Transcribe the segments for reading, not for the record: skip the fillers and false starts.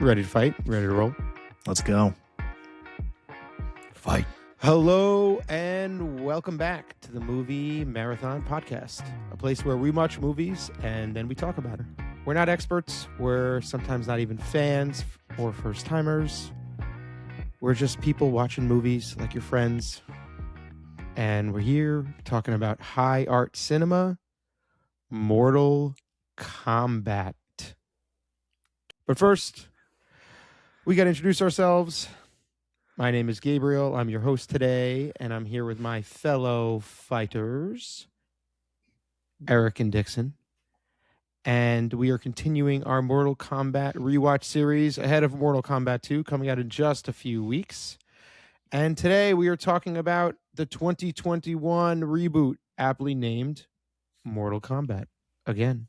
Ready to fight? Ready to roll? Let's go. Fight. Hello and welcome back to the Movie Marathon Podcast, a place where we watch movies and then we talk about them. We're not experts. We're sometimes not even fans or first-timers. We're just people watching movies like your friends. And we're here talking about high art cinema, Mortal Kombat. But first, we got to introduce ourselves. My name is Gabriel. I'm your host today, and I'm here with my fellow fighters, Eric and Dixon. And we are continuing our Mortal Kombat rewatch series ahead of Mortal Kombat 2, coming out in just a few weeks. And today we are talking about the 2021 reboot, aptly named Mortal Kombat again.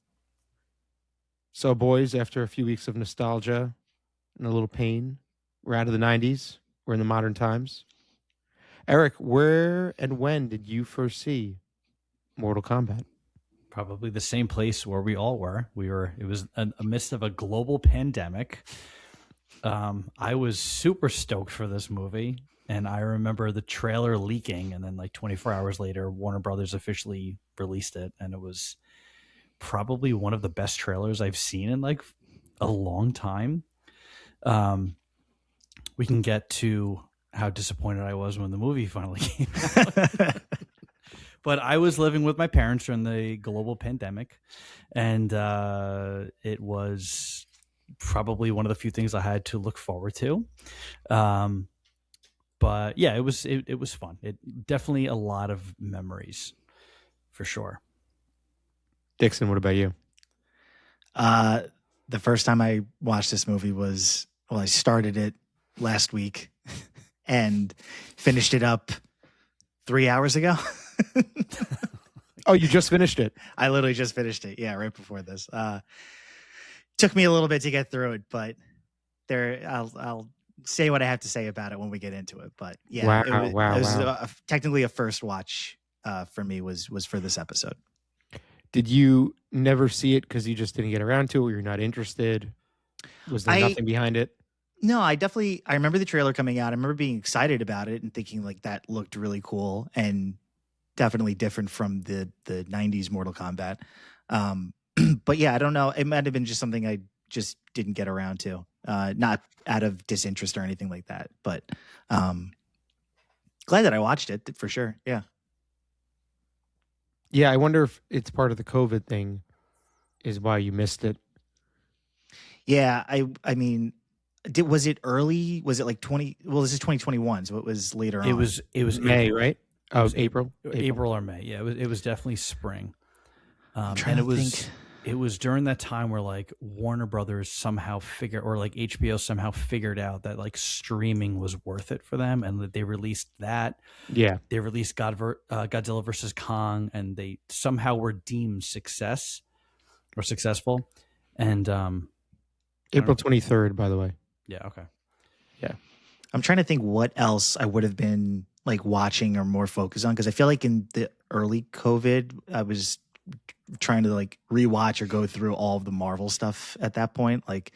So, boys, after a few weeks of nostalgia and a little pain, we're out of the 90s. We're in the modern times. Eric, where and when did you first see Mortal Kombat? Probably the same place where we all were. It was in the midst of a global pandemic. I was super stoked for this movie. And I remember the trailer leaking. And then like 24 hours later, Warner Brothers officially released it. And it was probably one of the best trailers I've seen in like a long time. We can get to how disappointed I was when the movie finally came out. But I was living with my parents during the global pandemic, and it was probably one of the few things I had to look forward to. But yeah, it was fun. It definitely a lot of memories, for sure. Dixon, what about you? The first time I watched this movie was, I started it last week and finished it up 3 hours ago. Oh, you just finished it? I literally just finished it. Yeah, right before this. Took me a little bit to get through it, but I'll say what I have to say about it when we get into it. But yeah, it was technically a first watch for me was for this episode. Did you never see it because you just didn't get around to it, or you're not interested? Was there nothing behind it? No, I remember the trailer coming out. I remember being excited about it and thinking like that looked really cool and definitely different from the 90s Mortal Kombat. But yeah, I don't know. It might have been just something I just didn't get around to. Not out of disinterest or anything like that. But glad that I watched it for sure. Yeah. Yeah, I wonder if it's part of the COVID thing is why you missed it. Yeah, I mean, was it early? Was it like 20? Well, this is 2021, so it was later on. It was May, April. right? Oh, it was April or May. Yeah, it was definitely spring. Think. It was during that time where like Warner Brothers somehow like HBO somehow figured out that like streaming was worth it for them, and that they released that. Yeah, they released Godzilla versus Kong, and they somehow were deemed successful. And April 23rd, by the way. Yeah. Okay. Yeah, I'm trying to think what else I would have been like watching or more focused on, because I feel like in the early COVID, I was trying to like rewatch or go through all of the Marvel stuff at that point, like,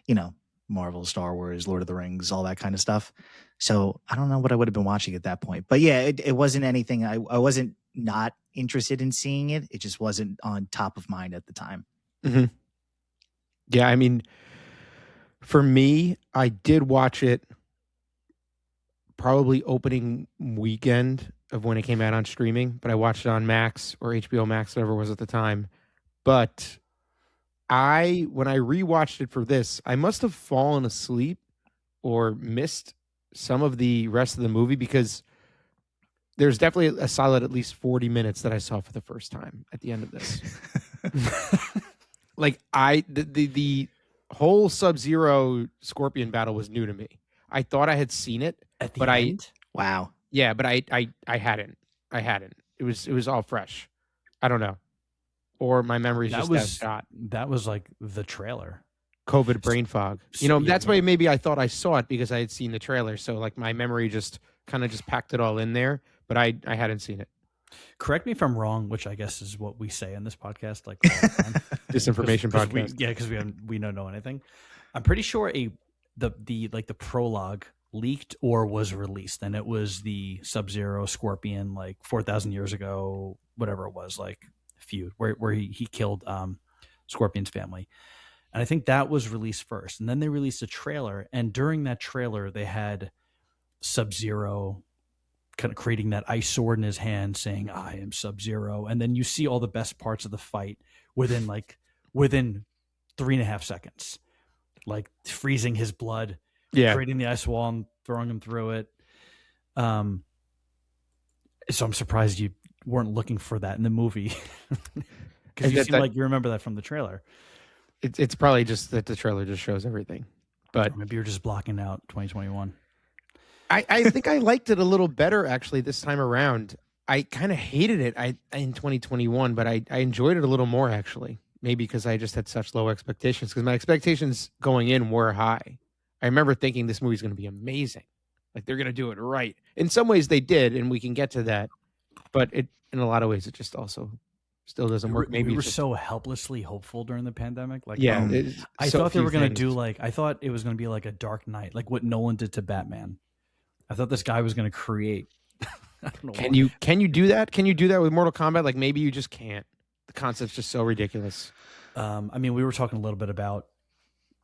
you know, Marvel, Star Wars, Lord of the Rings, all that kind of stuff. So I don't know what I would have been watching at that point. But yeah, it wasn't anything. I wasn't not interested in seeing it. It just wasn't on top of mind at the time. Mm-hmm. Yeah, I mean, for me, I did watch it probably opening weekend of when it came out on streaming, but I watched it on Max or HBO Max, whatever it was at the time. But when I rewatched it for this, I must have fallen asleep or missed some of the rest of the movie, because there's definitely a solid at least 40 minutes that I saw for the first time at the end of this. Like the whole Sub-Zero Scorpion battle was new to me. I thought I had seen it at the end. Wow. Yeah, but I hadn't. It was all fresh. I don't know. Or my memory's just that shot. That was like the trailer. COVID brain fog. You know, that's why maybe I thought I saw it, because I had seen the trailer. So like my memory just kind of just packed it all in there, but I hadn't seen it. Correct me if I'm wrong, which I guess is what we say in this podcast, like all the time. Disinformation podcast. Because we don't know anything. I'm pretty sure the prologue leaked or was released, and it was the Sub-Zero Scorpion like 4,000 years ago, whatever it was, like feud where he killed Scorpion's family. And I think that was released first. And then they released a trailer. And during that trailer, they had Sub-Zero kind of creating that ice sword in his hand saying, "I am Sub-Zero." And then you see all the best parts of the fight within 3.5 seconds, like freezing his blood, creating the ice wall and throwing him through it. So I'm surprised you weren't looking for that in the movie. Because you seem like you remember that from the trailer. It's probably just that the trailer just shows everything. But or maybe you're just blocking out 2021. I think I liked it a little better, actually, this time around. I kind of hated it in 2021, but I enjoyed it a little more, actually. Maybe because I just had such low expectations. Because my expectations going in were high. I remember thinking this movie's going to be amazing. Like, they're going to do it right. In some ways, they did, and we can get to that. But in a lot of ways, it just also still doesn't work. Maybe we were so helplessly hopeful during the pandemic. Like, yeah, I thought they were going to do I thought it was going to be like a Dark Knight, like what Nolan did to Batman. I thought this guy was going to create. I don't know. Can you do that? Can you do that with Mortal Kombat? Like, maybe you just can't. The concept's just so ridiculous. I mean, we were talking a little bit about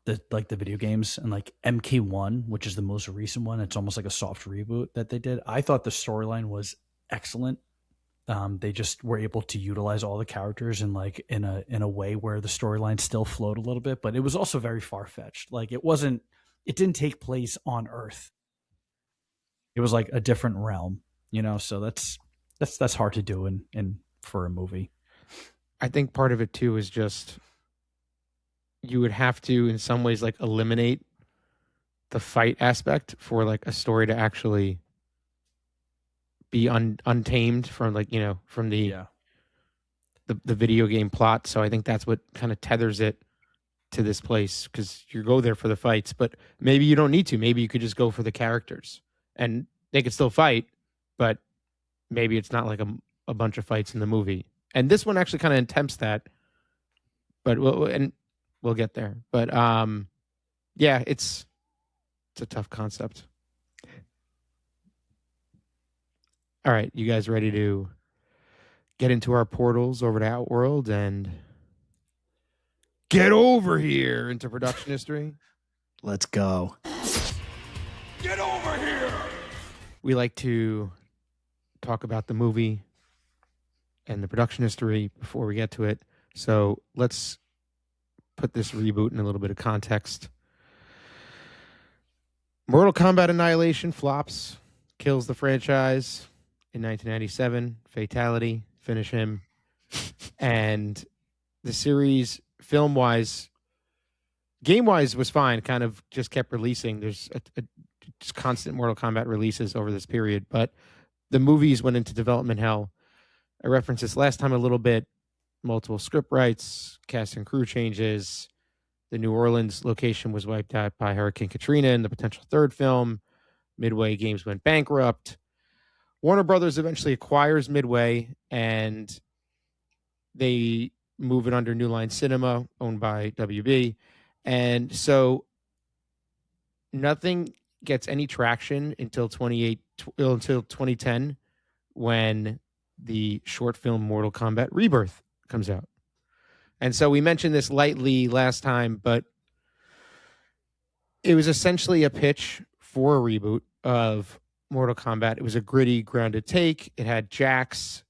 the video games and like MK1, which is the most recent one. It's almost like a soft reboot that they did. I thought the storyline was excellent. They just were able to utilize all the characters in a way where the storyline still flowed a little bit, but it was also very far fetched. Like it didn't take place on Earth. It was like a different realm, so that's hard to do in for a movie. I think part of it too is just you would have to in some ways like eliminate the fight aspect for like a story to actually be untamed from from the video game plot. So I think that's what kind of tethers it to this place, because you go there for the fights, but maybe you don't need to. Maybe you could just go for the characters and they could still fight, but maybe it's not like a bunch of fights in the movie. And this one actually kind of attempts that, but we'll get there. But yeah, it's a tough concept. All right, you guys ready to get into our portals over to Outworld and get over here into production history? Let's go. Get over here! We like to talk about the movie and the production history before we get to it. So let's put this reboot in a little bit of context. Mortal Kombat Annihilation flops, kills the franchise in 1997. Fatality, finish him. And the series, film-wise, game-wise, was fine. Kind of just kept releasing. There's just constant Mortal Kombat releases over this period. But the movies went into development hell. I referenced this last time a little bit. Multiple script rights, cast and crew changes. The New Orleans location was wiped out by Hurricane Katrina in the potential third film. Midway Games went bankrupt. Warner Brothers eventually acquires Midway, and they move it under New Line Cinema, owned by WB. And so nothing gets any traction until 2010, when the short film Mortal Kombat Rebirth comes out. And so we mentioned this lightly last time, but it was essentially a pitch for a reboot of Mortal Kombat. It was a gritty, grounded take. It had Jax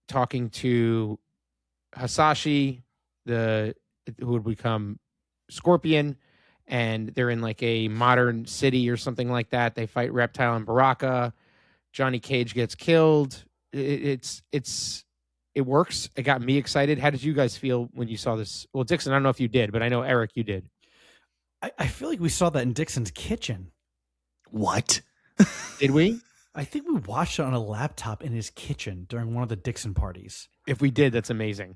talking to Hasashi, who would become Scorpion, and they're in like a modern city or something like that. They fight Reptile and Baraka. Johnny Cage gets killed. It works. It got me excited. How did you guys feel when you saw this? Well, Dixon, I don't know if you did, but I know, Eric, you did. I feel like we saw that in Dixon's kitchen. What? Did we? I think we watched it on a laptop in his kitchen during one of the Dixon parties. If we did, that's amazing.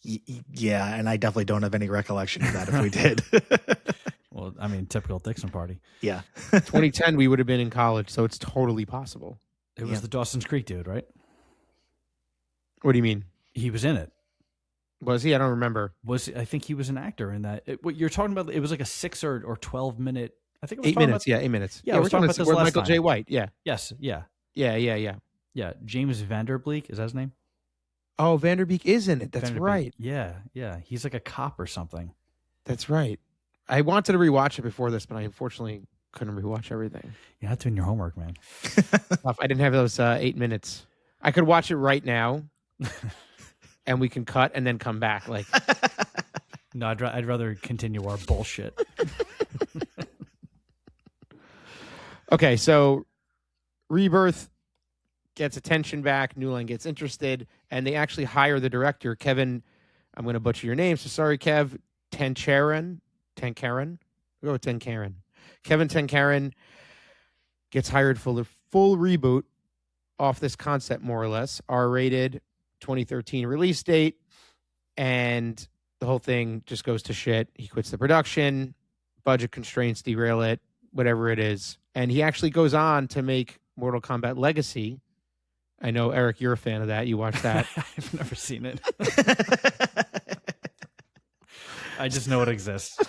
Yeah, and I definitely don't have any recollection of that if we did. Well, I mean, typical Dixon party. Yeah. 2010, we would have been in college, so it's totally possible. It was the Dawson's Creek dude, right? What do you mean? He was in it. Was he? I don't remember. I think he was an actor in that. What you're talking about? It was like a 6 or 12 minute. I think it was 8 minutes. Yeah, 8 minutes. Yeah, we're talking about this last Michael time. J. White. Yeah. Yes. Yeah. Yeah. James Vanderbeek, is that his name? Oh, Vanderbeek is in it. That's Vanderbeek. right. Yeah. He's like a cop or something. That's right. I wanted to rewatch it before this, but I unfortunately couldn't rewatch everything. You're not doing your homework, man. I didn't have those 8 minutes. I could watch it right now, and we can cut and then come back. Like, no, I'd rather continue our bullshit. Okay, so Rebirth gets attention back. New Line gets interested, and they actually hire the director, Kevin. I'm going to butcher your name, so sorry, Kev. Tenkaran. We'll go with Tenkaran. Kevin Tenkaran gets hired for the full reboot off this concept, more or less. R-rated, 2013 release date, and the whole thing just goes to shit. He quits the production, budget constraints derail it, whatever it is. And he actually goes on to make Mortal Kombat Legacy. I know, Eric, you're a fan of that. You watched that. I've never seen it. I just know it exists.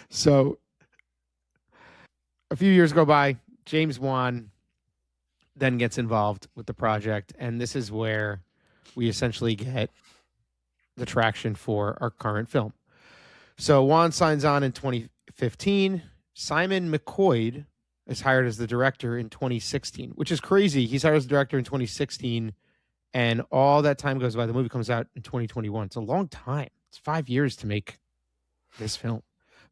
So a few years go by. James Wan then gets involved with the project. And this is where we essentially get the traction for our current film. So Wan signs on in 2015. Simon McCoy is hired as the director in 2016, which is crazy. He's hired as the director in 2016, and all that time goes by. The movie comes out in 2021. It's a long time. It's 5 years to make this film.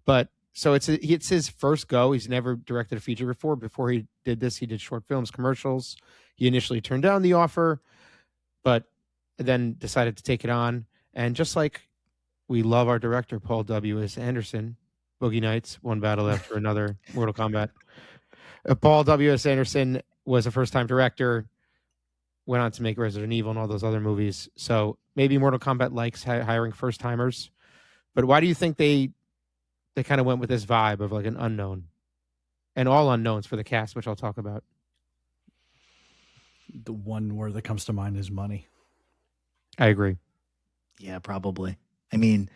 But so it's his first go. He's never directed a feature before. Before he did this, he did short films, commercials. He initially turned down the offer, but then decided to take it on. And just like we love our director, Paul W.S. Anderson, Boogie Nights, one battle after another, Mortal Kombat. Paul W.S. Anderson was a first-time director, went on to make Resident Evil and all those other movies. So maybe Mortal Kombat likes hiring first-timers. But why do you think they kind of went with this vibe of like an unknown? And all unknowns for the cast, which I'll talk about. The one word that comes to mind is money. I agree. Yeah, probably. I mean,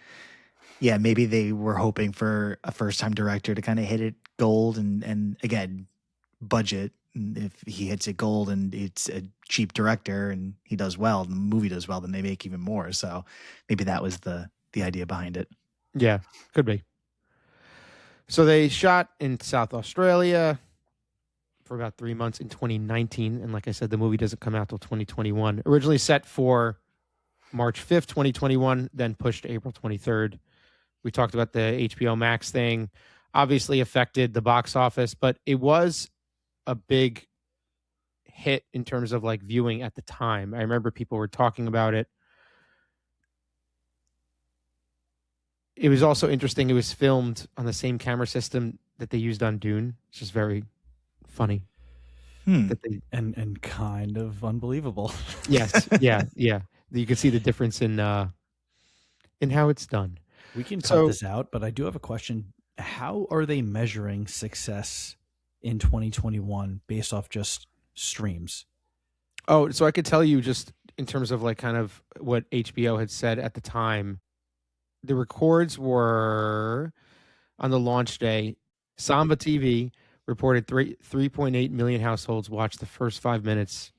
yeah, maybe they were hoping for a first-time director to kind of hit it gold, and again, budget. And if he hits it gold and it's a cheap director and he does well, and the movie does well, then they make even more. So maybe that was the idea behind it. Yeah, could be. So they shot in South Australia for about 3 months in 2019, and like I said, the movie doesn't come out till 2021. Originally set for March 5th, 2021, then pushed to April 23rd. We talked about the HBO Max thing. Obviously affected the box office, but it was a big hit in terms of like viewing at the time. I remember people were talking about it. It was also interesting. It was filmed on the same camera system that they used on Dune, which is very funny. That they, and kind of unbelievable. Yes, yeah. You can see the difference in how it's done. We can cut this out, but I do have a question. How are they measuring success in 2021 based off just streams? Oh, so I could tell you just in terms of like kind of what HBO had said at the time. The records were on the launch day. Samba TV reported 3.8 million households watched the first 5 minutes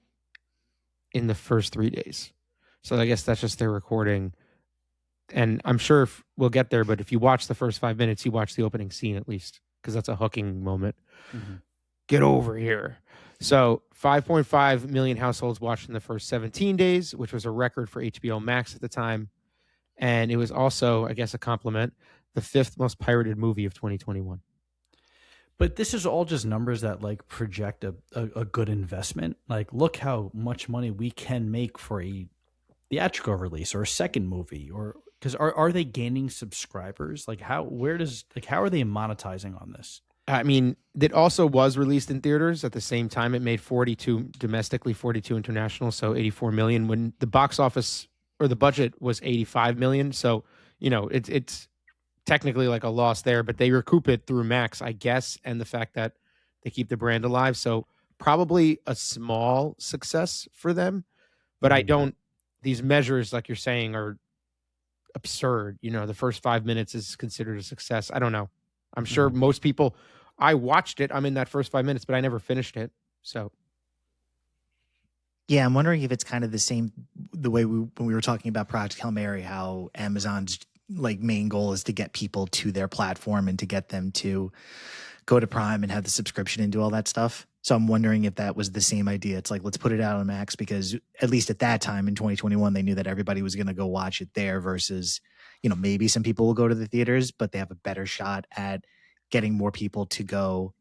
in the first 3 days. So I guess that's just their recording. And I'm sure we'll get there, but if you watch the first 5 minutes, you watch the opening scene at least, because that's a hooking moment. Mm-hmm. Get over here. So 5.5 million households watched in the first 17 days, which was a record for HBO Max at the time. And it was also, I guess, a compliment, the 5th most pirated movie of 2021. But this is all just numbers that like project a good investment. Like, look how much money we can make for a theatrical release or a second movie, or because are they gaining subscribers? Like how are they monetizing on this? I mean, it also was released in theaters at the same time. It made 42 domestically, 42 international, so 84 million when the box office or the budget was 85 million. So, you know, it's technically like a loss there, but they recoup it through Max, I guess, and the fact that they keep the brand alive. So probably a small success for them, but I don't these measures, like you're saying, are absurd. You know, the first 5 minutes is considered a success. I don't know. I'm sure most people. I watched it. I'm in that first 5 minutes, but I never finished it. So Yeah, I'm wondering if it's kind of the same the way when we were talking about Project Hail Mary, how Amazon's like main goal is to get people to their platform and to get them to go to Prime and have the subscription and do all that stuff. So I'm wondering if that was the same idea. It's like, let's put it out on Max because at least at that time in 2021, they knew that everybody was going to go watch it there versus, you know, maybe some people will go to the theaters, but they have a better shot at getting more people to go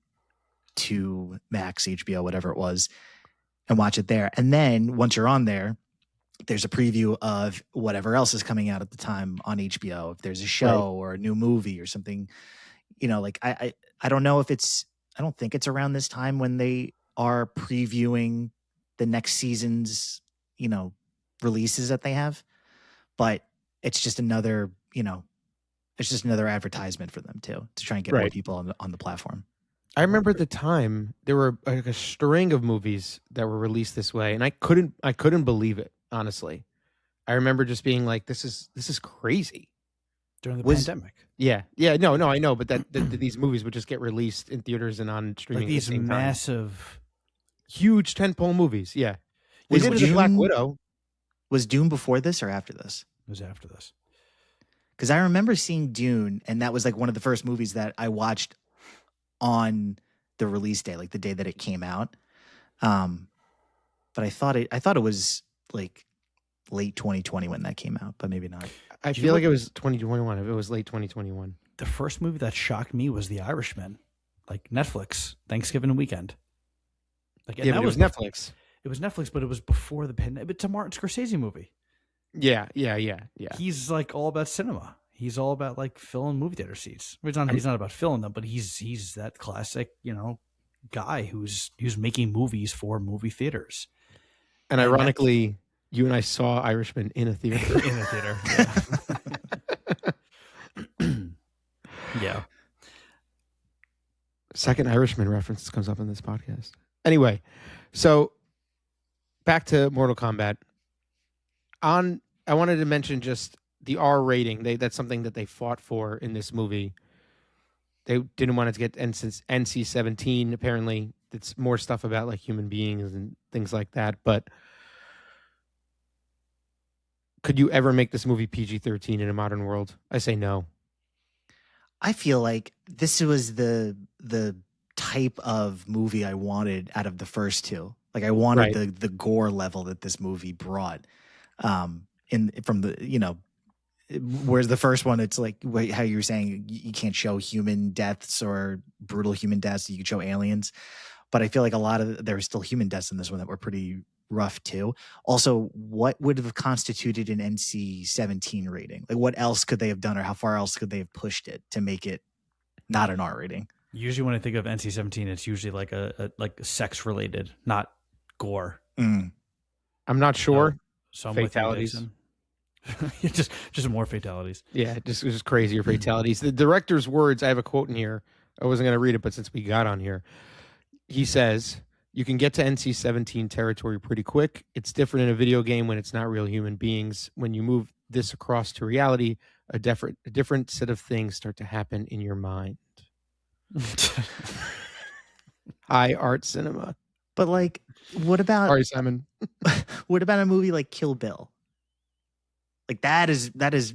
to Max, HBO, whatever it was, and watch it there. And then once you're on there, there's a preview of whatever else is coming out at the time on HBO. If there's a show or a new movie or something, you know, like I don't know if it's, I don't think it's around this time when they are previewing the next season's, you know, releases that they have, but it's just another, you know, it's just another advertisement for them too, to try and get more people on the platform. I remember at the time there were like a string of movies that were released this way, and I couldn't believe it. Honestly, I remember just being like, "This is crazy." During the pandemic. Yeah, no, I know, but that these movies would just get released in theaters and on streaming. Like these at the same massive, huge tentpole movies. Yeah, they Was did it in Black Widow. Was Dune before this or after this? It was after this. Because I remember seeing Dune, and that was like one of the first movies that I watched on the release day, like the day that it came out. But I thought it was like late 2020 when that came out, but maybe not. I feel like it was 2021. If it was late 2021. The first movie that shocked me was The Irishman, like Netflix, Thanksgiving weekend. Like, Yeah, but it was Netflix. It was Netflix, but it was before the pandemic. It's a Martin Scorsese movie. Yeah. He's like all about cinema. He's all about like filling movie theater seats. He's not about filling them, but he's that classic, you know, guy who's making movies for movie theaters. And ironically, you and I saw Irishman in a theater. In a theater. Yeah. Second Irishman reference comes up in this podcast. Anyway, so back to Mortal Kombat. I wanted to mention just the R rating. That's something that they fought for in this movie. They didn't want it to get NC-17. Apparently, it's more stuff about like human beings and things like that. But could you ever make this movie PG-13 in a modern world? I say no. I feel like this was the type of movie I wanted out of the first two. Like I wanted the gore level that this movie brought. From the, you know, whereas the first one, it's like how you were saying you can't show human deaths or brutal human deaths. You could show aliens, but I feel like there were still human deaths in this one that were pretty rough too. Also, what would have constituted an NC-17 rating? Like what else could they have done, or how far else could they have pushed it to make it not an R rating? Usually when I think of NC-17, it's usually like a sex related, not gore. I'm not sure. Some fatalities. just more fatalities. Yeah, just crazier fatalities. The director's words, I have a quote in here. I wasn't going to read it, but since we got on here, he says, "You can get to NC-17 territory pretty quick. It's different in a video game when it's not real human beings. When you move this across to reality, a different set of things start to happen in your mind." High art cinema. But like, what about Sorry, Simon. what about a movie like Kill Bill? Like that is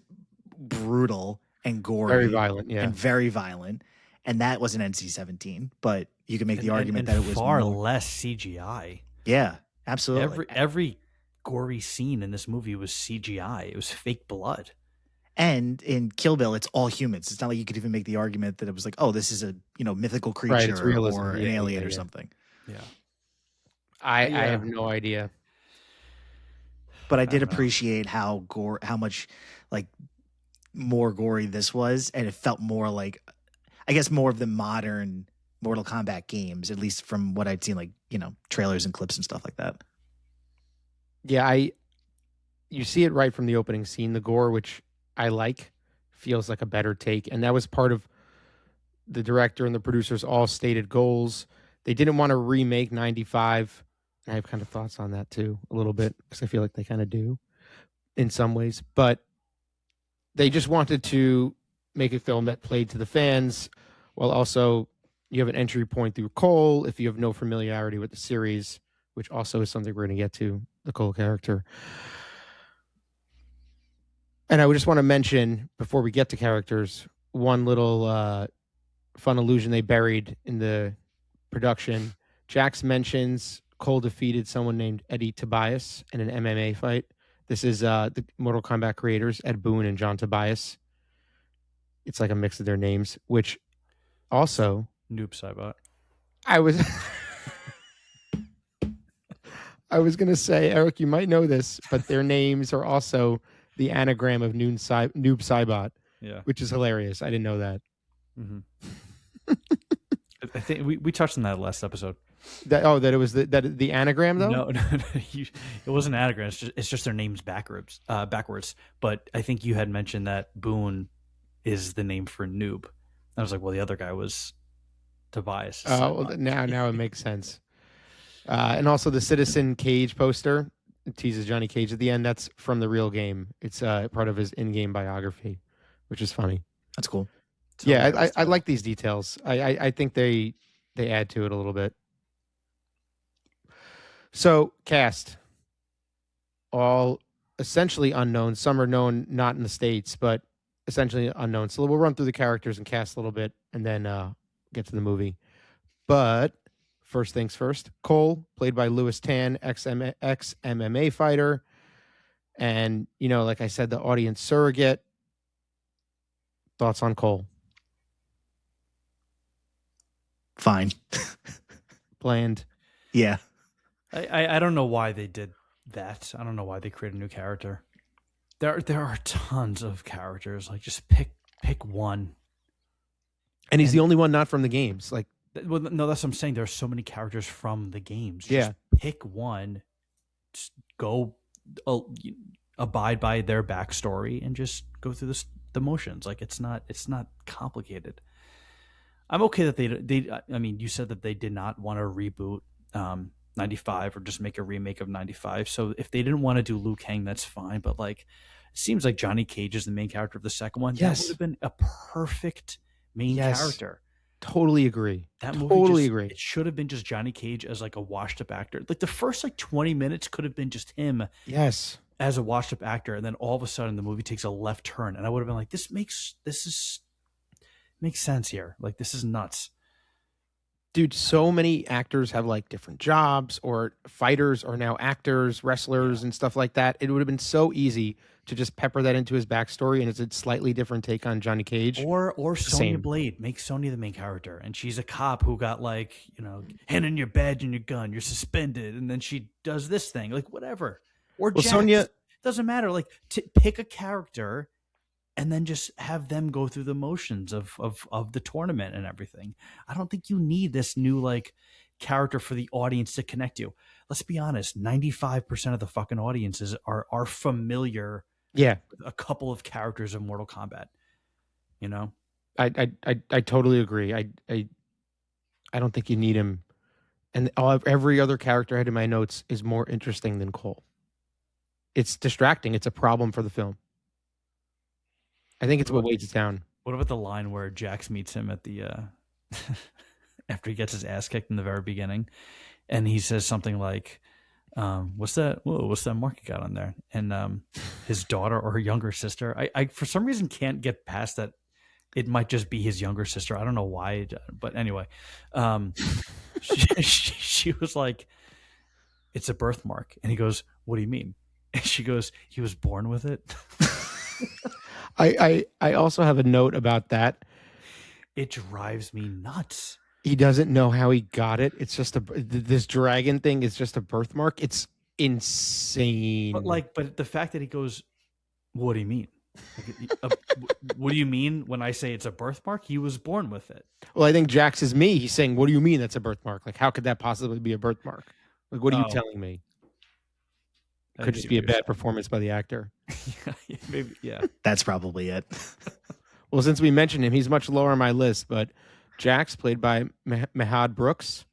brutal and gory, Very violent, yeah, and very violent, and that was an NC-17. But you can make the argument that it was far less CGI. Yeah, absolutely. Every gory scene in this movie was CGI. It was fake blood. And in Kill Bill, it's all humans. It's not like you could even make the argument that it was like, oh, this is a mythical creature or an alien or something. Yeah. I have no idea. But I did appreciate how much like more gory this was, and it felt more like, I guess, more of the modern Mortal Kombat games, at least from what I'd seen, like, you know, trailers and clips and stuff like that. Yeah, you see it right from the opening scene. The gore, which I like, feels like a better take, and that was part of the director and the producers' all stated goals. They didn't want to remake 95. I have kind of thoughts on that too, a little bit, because I feel like they kind of do. in some ways, but they just wanted to make a film that played to the fans while also you have an entry point through Cole if you have no familiarity with the series, which also is something we're going to get to, the Cole character. And I would just want to mention, before we get to characters, one little fun illusion they buried in the production. Jax mentions Cole defeated someone named Eddie Tobias in an MMA fight. This is the Mortal Kombat creators, Ed Boon and John Tobias. It's like a mix of their names, which also... Noob Saibot. I was... I was going to say, Eric, you might know this, but their names are also the anagram of Noob Saibot, which is hilarious. I didn't know that. Mm-hmm. I think we touched on that last episode. That it was the anagram though? No, it wasn't an anagram. It's just their names backwards. But I think you had mentioned that Boone is the name for noob. I was like, well, the other guy was Tobias. Oh, well, now it makes sense. And also the Citizen Cage poster teases Johnny Cage at the end. That's from the real game. It's part of his in-game biography, which is funny. That's cool. Yeah, I like these details. I think they add to it a little bit. So, cast. All essentially unknown. Some are known not in the States, but essentially unknown. So we'll run through the characters and cast a little bit and then get to the movie. But first things first, Cole, played by Louis Tan, ex-MMA fighter. And, like I said, the audience surrogate. Thoughts on Cole? Fine. Bland. Yeah. I don't know why they did that. I don't know why they created a new character. There are tons of characters. Like, just pick one. And he's the only one not from the games. Like, well, no, that's what I'm saying. There are so many characters from the games. Just pick one. Just go abide by their backstory and just go through the motions. Like, it's not complicated. I'm okay that they. I mean, you said that they did not want to reboot 95 or just make a remake of 95. So if they didn't want to do Liu Kang, that's fine. But like, it seems like Johnny Cage is the main character of the second one. Yes. That would have been a perfect main character. Totally agree. That movie agree. It should have been just Johnny Cage as like a washed up actor. Like the first 20 minutes could have been just him. Yes. As a washed up actor, and then all of a sudden the movie takes a left turn, and I would have been like, this makes sense here. Like, this is nuts. Dude, so many actors have like different jobs, or fighters are now actors, wrestlers, and stuff like that. It would have been so easy to just pepper that into his backstory, and it's a slightly different take on Johnny Cage. Or Sonya Blade. Make Sonya the main character, and she's a cop who got hand in your badge and your gun, you're suspended, and then she does this thing, like whatever. Or Jax. Sonya doesn't matter. Like, pick a character and then just have them go through the motions of the tournament and everything. I don't think you need this new character for the audience to connect to. Let's be honest, 95% of the fucking audiences are familiar with a couple of characters of Mortal Kombat. I totally agree. I don't think you need him. And every other character I had in my notes is more interesting than Cole. It's distracting. It's a problem for the film. I think it's what weighs it down. What about the line where Jax meets him at the after he gets his ass kicked in the very beginning, and he says something like, "What's that? Whoa, what's that mark you got on there?" And his daughter or her younger sister. I for some reason can't get past that. It might just be his younger sister. I don't know why, but anyway, she was like, "It's a birthmark," and he goes, "What do you mean?" And she goes, "He was born with it." I also have a note about that. It drives me nuts. He doesn't know how he got it. It's just this dragon thing is just a birthmark. It's insane. But the fact that he goes, "What do you mean? What do you mean when I say it's a birthmark? He was born with it." Well, I think Jax is me. He's saying, "What do you mean that's a birthmark? Like, how could that possibly be a birthmark? Like, what are you telling me?" Could just be a bad performance by the actor. Maybe, yeah. That's probably it. Well, since we mentioned him, he's much lower on my list, but Jax, played by Mehad Brooks.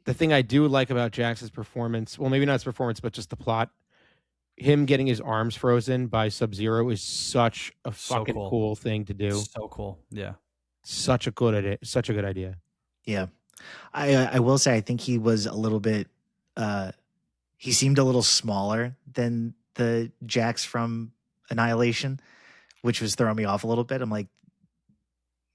The thing I do like about Jax's performance, well, maybe not his performance, but just the plot, him getting his arms frozen by Sub-Zero is such a So fucking cool. cool thing to do. So cool. Yeah. Such a good idea. Such a good idea. Yeah. I will say I think he was a little bit he seemed a little smaller than the Jax from Annihilation, which was throwing me off a little bit. I'm like,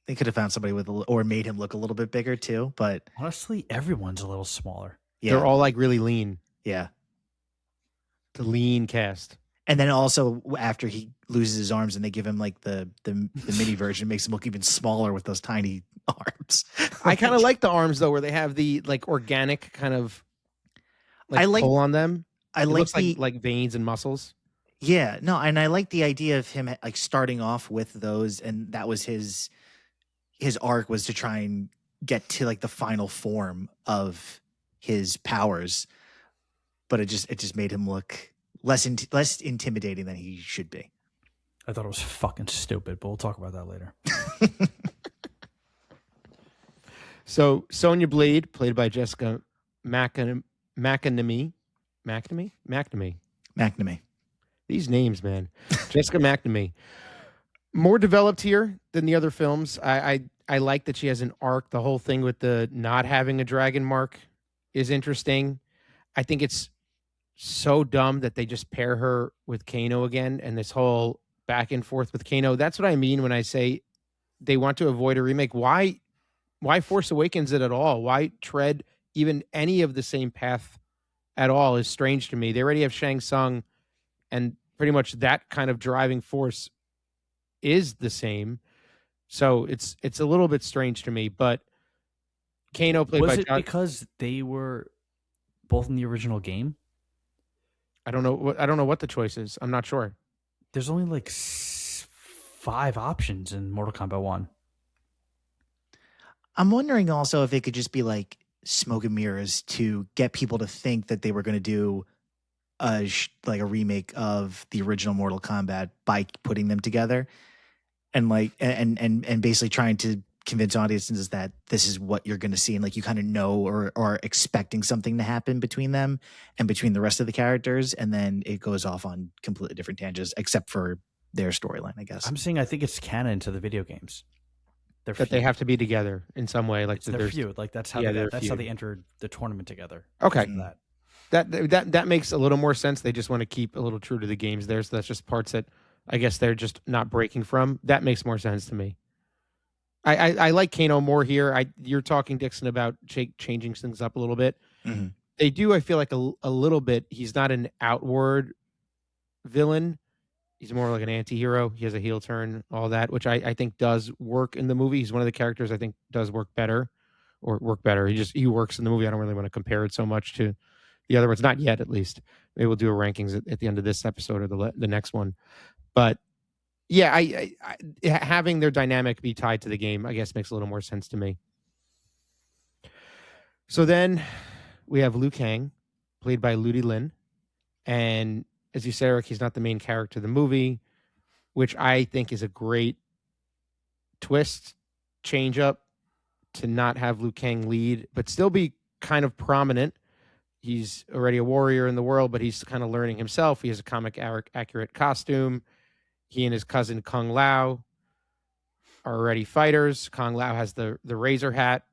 they could have found somebody with or made him look a little bit bigger too, but Honestly, everyone's a little smaller. yeah. They're all like really lean. Yeah. The lean cast. And then also after he loses his arms and they give him like the mini version, makes him look even smaller with those tiny arms. I kind of like the arms though, where they have the like organic kind of I like pull on them. I It like looks the like veins and muscles. yeah, no, and I like the idea of him like starting off with those, and that was his arc was to try and get to like the final form of his powers, but it just made him look less intimidating than he should be. I thought it was fucking stupid, but we'll talk about that later. So Sonya Blade, played by Jessica McNamee. These names, man. Jessica McNamee. More developed here than the other films. I like that she has an arc. The whole thing with the not having a dragon mark is interesting. I think it's so dumb that they just pair her with Kano again, and this whole back and forth with Kano. That's what I mean when I say they want to avoid a remake. Why Force Awakens it at all? Why tread even any of the same path at all is strange to me. They already have Shang Tsung, and pretty much that kind of driving force is the same. So it's a little bit strange to me. But Kano played by John. Because they were both in the original game? I don't know what the choice is. I'm not sure. There's only like 5 options in Mortal Kombat 1. I'm wondering also if it could just be like smoke and mirrors to get people to think that they were going to do like a remake of the original Mortal Kombat by putting them together, and like and basically trying to convince audiences that this is what you're going to see, and like you kind of know or are expecting something to happen between them and between the rest of the characters, and then it goes off on completely different tangents except for their storyline, I guess. I'm saying I think it's canon to the video games. That they have to be together in some way, like their feud. Like that's how how they entered the tournament together. Okay, that makes a little more sense. They just want to keep a little true to the games there, so that's just parts that I guess they're just not breaking from. That makes more sense to me. I like Kano more here. You're talking, Dixon, about changing things up a little bit. Mm-hmm. They do, I feel like, a little bit. He's not an outward villain. He's more like an anti-hero. He has a heel turn, all that, which I think does work in the movie. He's one of the characters I think does work better. He works in the movie. I don't really want to compare it so much to the other ones. Not yet, at least. Maybe we'll do a rankings at the end of this episode or the next one. But yeah, I having their dynamic be tied to the game, I guess, makes a little more sense to me. So then we have Liu Kang, played by Ludi Lin. And as you said, Eric, he's not the main character of the movie, which I think is a great twist, change up to not have Liu Kang lead, but still be kind of prominent. He's already a warrior in the world, but he's kind of learning himself. He has a comic accurate costume. He and his cousin Kung Lao are already fighters. Kung Lao has the razor hat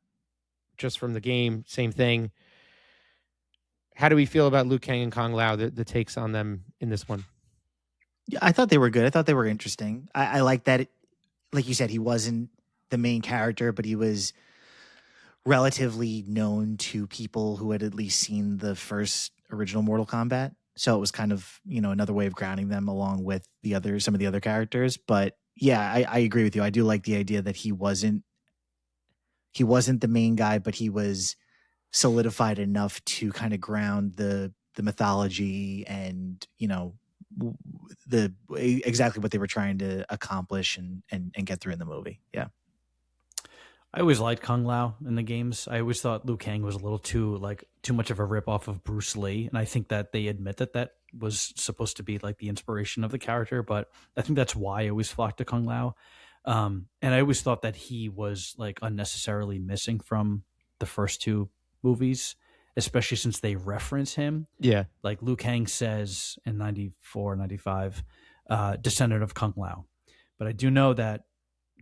just from the game. Same thing. How do we feel about Liu Kang and Kung Lao, the takes on them in this one? Yeah, I thought they were good. I thought they were interesting. I like that. Like you said, he wasn't the main character, but he was relatively known to people who had at least seen the first original Mortal Kombat. So it was kind of, another way of grounding them along with some of the other characters. But yeah, I agree with you. I do like the idea that he wasn't the main guy, but he was solidified enough to kind of ground the mythology and, exactly what they were trying to accomplish and get through in the movie. Yeah. I always liked Kung Lao in the games. I always thought Liu Kang was a little too much of a ripoff of Bruce Lee, and I think that they admit that was supposed to be like the inspiration of the character. But I think that's why I always flocked to Kung Lao, and I always thought that he was like unnecessarily missing from the first 2 movies, especially since they reference him. Yeah. Like Liu Kang says in 94, 95, descendant of Kung Lao. But I do know that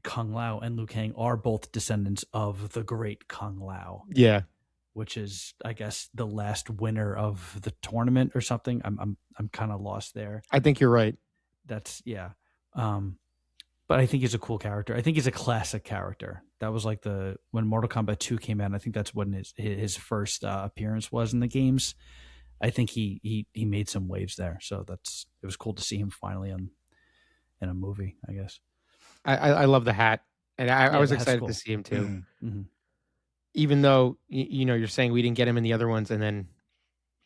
Kung Lao and Liu Kang are both descendants of the great Kung Lao. Yeah. Which is, I guess, the last winner of the tournament or something. I'm kind of lost there. I think you're right. That's yeah. But I think he's a cool character. I think he's a classic character. That was like when Mortal Kombat 2 came out. And I think that's when his first appearance was in the games. I think he made some waves there. So it was cool to see him finally in a movie, I guess. I love the hat, and I was excited cool. to see him too. Mm-hmm. Even though you're saying we didn't get him in the other ones, and then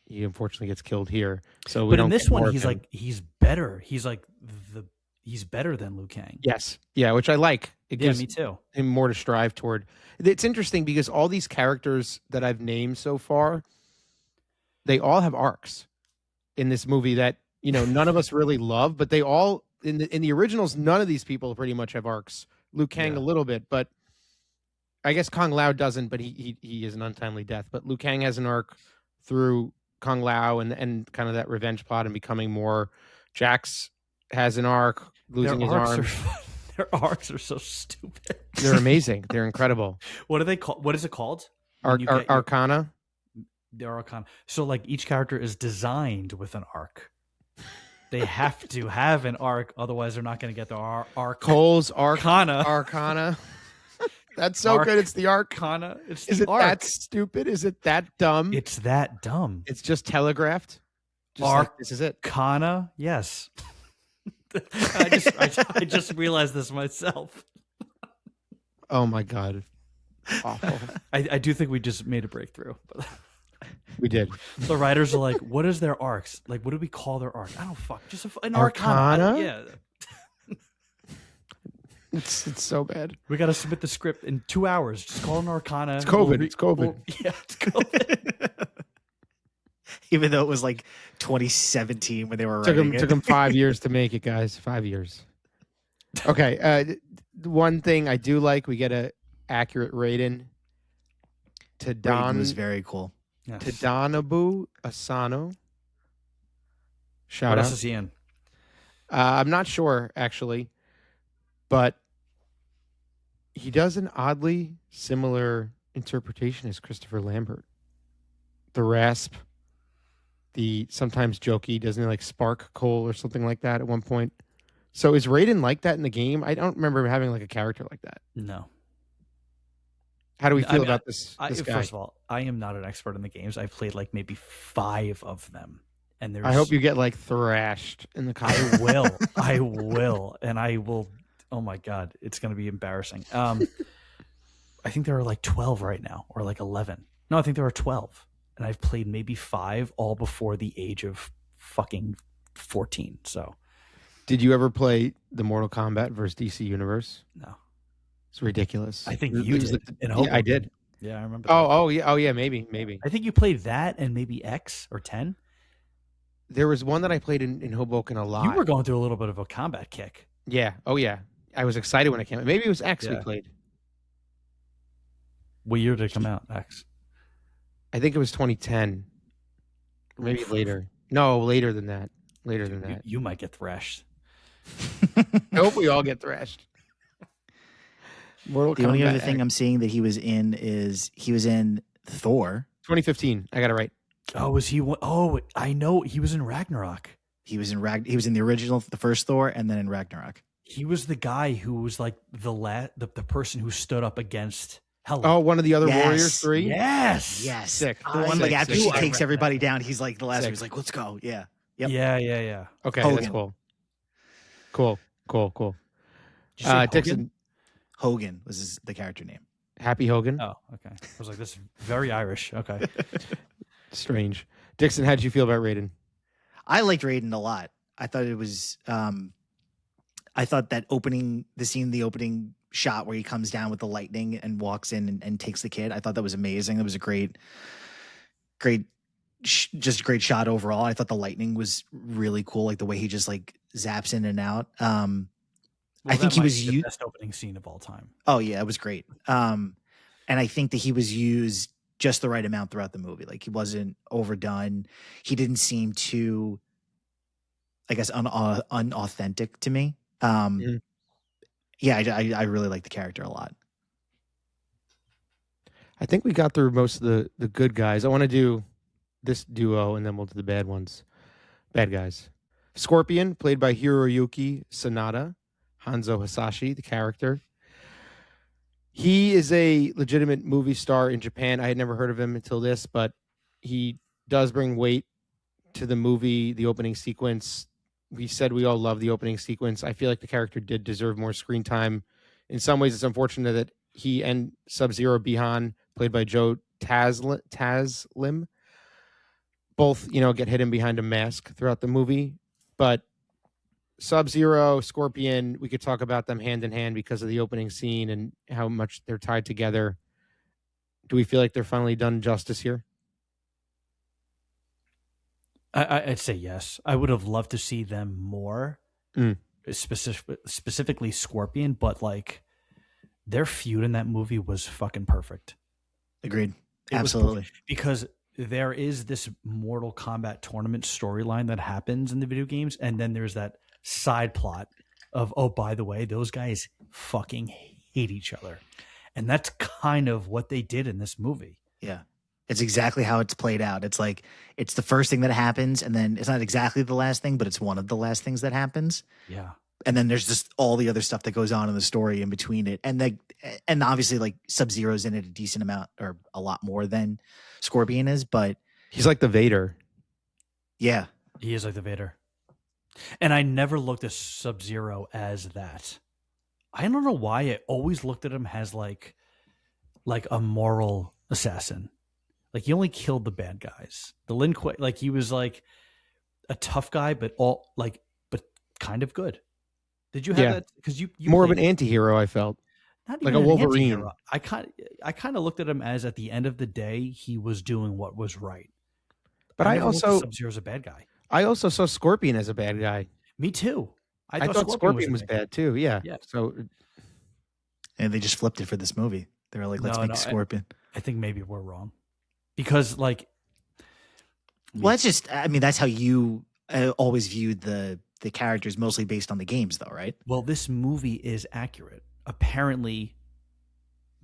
he unfortunately gets killed here. So, but in this one, he's better. He's better than Liu Kang. Yes, yeah, which I like. It gives me too. him more to strive toward. It's interesting because all these characters that I've named so far, they all have arcs in this movie that none of us really love, but they all in the originals. None of these people pretty much have arcs. Liu Kang a little bit, but I guess Kung Lao doesn't, but he is an untimely death. But Liu Kang has an arc through Kung Lao and kind of that revenge plot and becoming more. Jax has an arc, losing his arm. Their arcs are so stupid. They're amazing. They're incredible. What are they called? What is it called? Arcana. They're arcana. So like each character is designed with an arc. They have to have an arc, otherwise they're not going to get their arc. Cole's Arcana. Arcana. That's so good. It's the Arcana. Is it that stupid? Is it that dumb? It's that dumb. It's just telegraphed. This is it. Arcana. Yes. I just realized this myself. Oh my God. Awful. I do think we just made a breakthrough. We did. The writers are like, what is their arcs? Like, what do we call their arc? I don't fuck. Just an Arcana? Yeah. It's so bad. We got to submit the script in 2 hours. Just call an Arcana. It's COVID. It's COVID. It's COVID. Even though it was like 2017 when they were writing it. Took them 5 years to make it, guys. 5 years. Okay. One thing I do like, we get a accurate Raiden. Raiden was very cool. Yes. Tadanobu Asano. Shout what out. else is he in? I'm not sure, actually. But he does an oddly similar interpretation as Christopher Lambert. The rasp, the sometimes jokey, doesn't he like spark Cole or something like that at one point? So is Raiden like that in the game? I don't remember him having like a character like that. No. How do we feel about this guy? First of all, I am not an expert in the games. I've played like maybe 5 of them. And I hope you get like thrashed in the I will. And I will. Oh my God, it's going to be embarrassing. I think there are like 12 right now, or like 11. No, I think there are 12, and I've played maybe 5, all before the age of fucking 14. So, did you ever play the Mortal Kombat versus DC Universe? No, it's ridiculous. I think you did. Yeah, I did. Yeah, I remember. Oh yeah, maybe. I think you played that and maybe X or 10. There was one that I played in Hoboken a lot. You were going through a little bit of a combat kick. Yeah. Oh yeah. I was excited when it came out. Maybe it was X we played. What year did it come out, X? I think it was 2010. Maybe later. No, later than that. You might get thrashed. I hope we all get thrashed. The only other thing I'm seeing that he was in is he was in Thor. 2015. I got it right. Oh, was he? Oh, I know. He was in Ragnarok. He was in the original, the first Thor, and then in Ragnarok. He was the guy who was like the person who stood up against Hela. Oh, one of the other Warriors 3? Yes. Sick. The one like after she takes everybody that. down, he's like the last one. He's like, let's go. Yeah. Yep. Yeah. Okay, Hogan. That's cool. Cool. Dixon. Hogan was the character name. Happy Hogan. Oh, okay. I was like, this is very Irish. Okay. Strange. Dixon, how did you feel about Raiden? I liked Raiden a lot. I thought it was I thought that the opening shot where he comes down with the lightning and walks in and takes the kid, I thought that was amazing. It was a great shot overall. I thought the lightning was really cool, like the way he just like zaps in and out. I think he was the best opening scene of all time. Oh yeah, it was great. And I think that he was used just the right amount throughout the movie. Like he wasn't overdone. He didn't seem too, I guess, unauthentic to me. Mhm. Yeah, I really like the character a lot. I think we got through most of the good guys. I want to do this duo, and then we'll do the bad ones. Bad guys. Scorpion, played by Hiroyuki Sanada. Hanzo Hasashi, the character. He is a legitimate movie star in Japan. I had never heard of him until this, but he does bring weight to the movie, the opening sequence. We said we all love the opening sequence. I feel like the character did deserve more screen time. In some ways, it's unfortunate that he and Sub-Zero Bihan, played by Joe Taslim, both, get hidden behind a mask throughout the movie. But Sub-Zero, Scorpion, we could talk about them hand in hand because of the opening scene and how much they're tied together. Do we feel like they're finally done justice here? I'd say yes. I would have loved to see them more, specifically Scorpion, but like their feud in that movie was fucking perfect. Agreed. Absolutely. Because there is this Mortal Kombat tournament storyline that happens in the video games, and then there's that side plot of, oh, by the way, those guys fucking hate each other. And that's kind of what they did in this movie. Yeah. It's exactly how it's played out. It's like, it's the first thing that happens, and then it's not exactly the last thing, but it's one of the last things that happens. Yeah. And then there's just all the other stuff that goes on in the story in between it. And obviously like Sub-Zero's in it a decent amount, or a lot more than Scorpion is, but he's like the Vader. Yeah. He is like the Vader. And I never looked at Sub-Zero as that. I don't know why I always looked at him as like a moral assassin. Like he only killed the bad guys. The Lin Kuei, like he was like a tough guy, but kind of good. Did you have that? Because you more of an anti-hero, I felt. Not like even a Wolverine. Anti-hero. I kind of looked at him as, at the end of the day, he was doing what was right. But I also Sub-Zero's a bad guy. I also saw Scorpion as a bad guy. Me too. I thought Scorpion was bad too. Yeah. So, and they just flipped it for this movie. They were like, let's make Scorpion. I think maybe we're wrong, because like, well, that's just. I mean, that's how you always viewed the characters, mostly based on the games, though, right? Well, this movie is accurate. Apparently,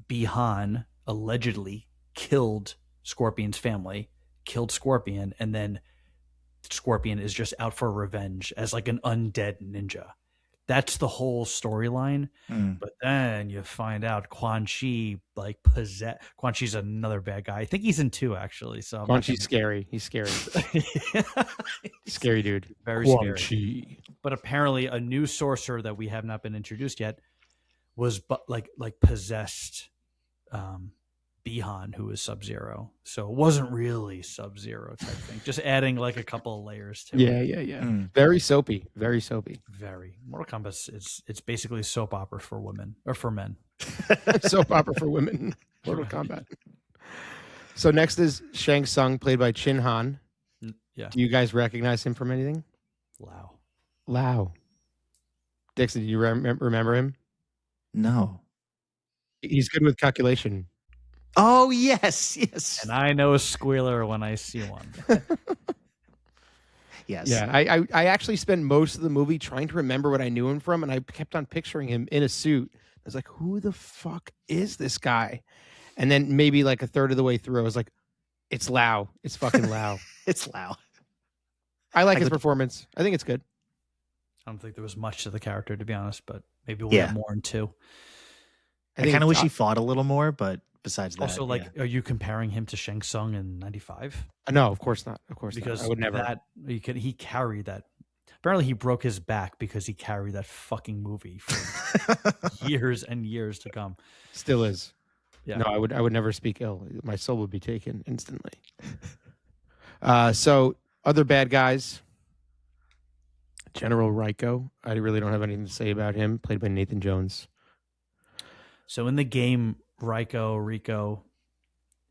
Bihan allegedly killed Scorpion's family, killed Scorpion, and then Scorpion is just out for revenge as like an undead ninja. That's the whole storyline. But then you find out Quan Chi Quan Chi's another bad guy. I think he's in 2 actually. So Quan Chi's scary. He's scary. Scary dude. Very Quan scary. Chi. But apparently a new sorcerer that we have not been introduced yet was like possessed Bihan, who is Sub-Zero. So it wasn't really Sub-Zero type thing. Just adding like a couple of layers to it. Yeah. Very soapy. Very soapy. Very. Mortal Kombat, it's basically a soap opera for women, or for men. Soap opera for women. Mortal Kombat. So next is Shang Tsung, played by Chin Han. Yeah. Do you guys recognize him from anything? Lao. Dixon, do you remember him? No. He's good with calculation. Oh, yes. And I know a squealer when I see one. Yes. Yeah, I actually spent most of the movie trying to remember what I knew him from, and I kept on picturing him in a suit. I was like, who the fuck is this guy? And then maybe like a third of the way through, I was like, it's Lao. It's fucking Lao. It's Lao. I like his performance. I think it's good. I don't think there was much to the character, to be honest, but maybe we'll get more in 2. I kind of wish he fought a little more, but besides that. Also, are you comparing him to Shang Tsung in 95? No, of course not. Of course because not. I would never. He carried that. Apparently, he broke his back because he carried that fucking movie for years and years to come. Still is. Yeah. No, I would never speak ill. My soul would be taken instantly. So other bad guys. General Raiko. I really don't have anything to say about him. Played by Nathan Jones. So in the game, Rico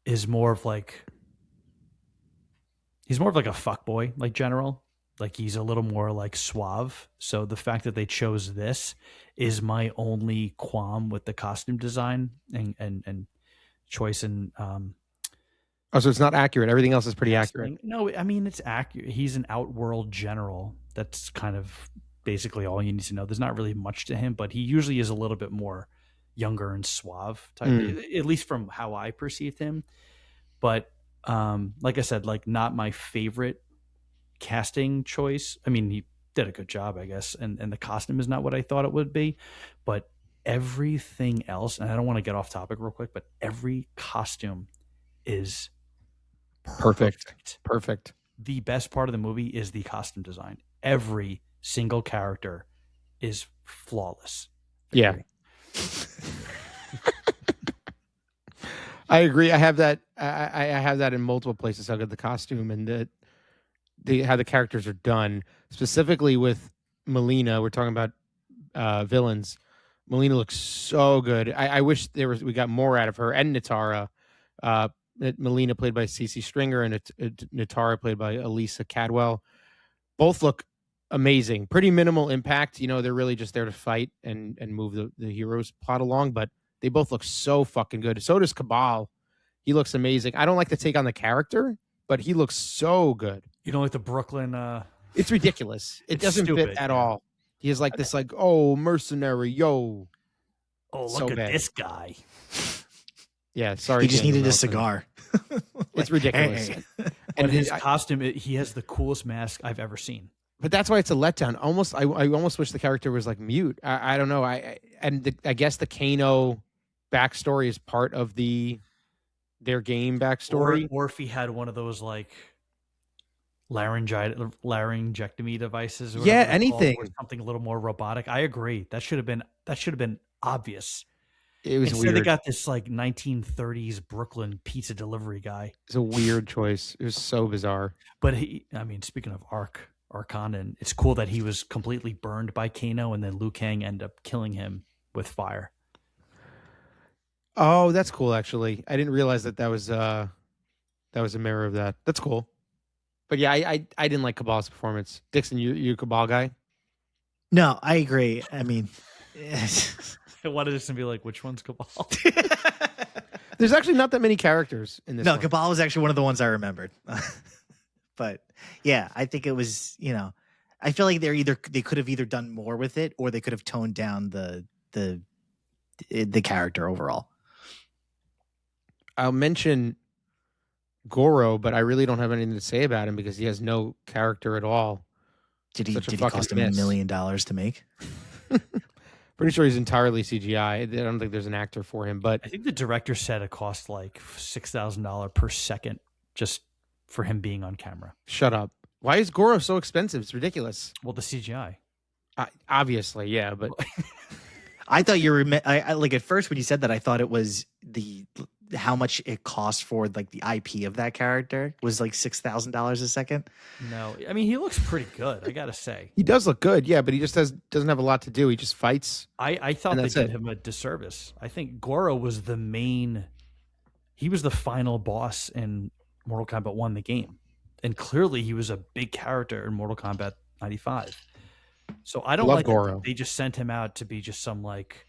is more of like a fuckboy, like General. Like he's a little more like suave. So the fact that they chose this is my only qualm with the costume design and choice in Oh, so it's not accurate. Everything else is pretty accurate. No, I mean it's accurate. He's an outworld general. That's kind of basically all you need to know. There's not really much to him, but he usually is a little bit more younger and suave type, at least from how I perceived him. But like I said, like not my favorite casting choice. I mean, he did a good job, I guess, and the costume is not what I thought it would be, but everything else, and I don't want to get off topic real quick, but every costume is Perfect. The best part of the movie is the costume design. Every single character is flawless. Yeah. I agree. I have that. I have that in multiple places. How good the costume and how the characters are done. Specifically with Melina, we're talking about villains. Melina looks so good. I wish we got more out of her, and Natara. Melina played by Cece Stringer and Natara played by Elisa Cadwell. Both look amazing. Pretty minimal impact. They're really just there to fight and move the hero's plot along, but they both look so fucking good. So does Cabal. He looks amazing. I don't like the take on the character, but he looks so good. You don't like the Brooklyn... It's ridiculous. It doesn't fit at all. He is like this, like, oh, mercenary, yo. Oh, look at this guy. Yeah, sorry. He just needed a cigar. It's ridiculous. And his costume, he has the coolest mask I've ever seen. But that's why it's a letdown. I almost wish the character was like mute. I don't know. I guess the Kano backstory is part of their game backstory. Or if he had one of those like laryngectomy devices. Or yeah, anything. Or something a little more robotic. I agree. That should have been obvious. It was Instead weird. They got this like 1930s Brooklyn pizza delivery guy. It's a weird choice. It was so bizarre. But speaking of arcana, it's cool that he was completely burned by Kano, and then Liu Kang ended up killing him with fire. Oh, that's cool. Actually, I didn't realize that was a mirror of that. That's cool. But yeah, I didn't like Cabal's performance. Dixon, you a Cabal guy? No, I agree. I mean, I wanted this to be like, which one's Cabal? There's actually not that many characters in this. No, one. Cabal was actually one of the ones I remembered. But yeah, I think it was, I feel like they could have either done more with it or they could have toned down the character overall. I'll mention Goro, but I really don't have anything to say about him because he has no character at all. Did he cost him $1 million to make? Pretty sure he's entirely CGI. I don't think there's an actor for him, but I think the director said it cost like $6,000 per second just for him being on camera. Shut up. Why is Goro so expensive? It's ridiculous. Well, the CGI. Obviously, yeah, but I thought you were I like at first when you said that I thought it was how much it cost for like the IP of that character was like $6,000 a second. No, I mean he looks pretty good. I gotta say he does look good, yeah, but he just doesn't have a lot to do. He just fights. I thought they did him a disservice. I think Goro was he was the final boss in Mortal Kombat 1, the game, and clearly he was a big character in Mortal Kombat 95. So I don't like Goro. They just sent him out to be just some like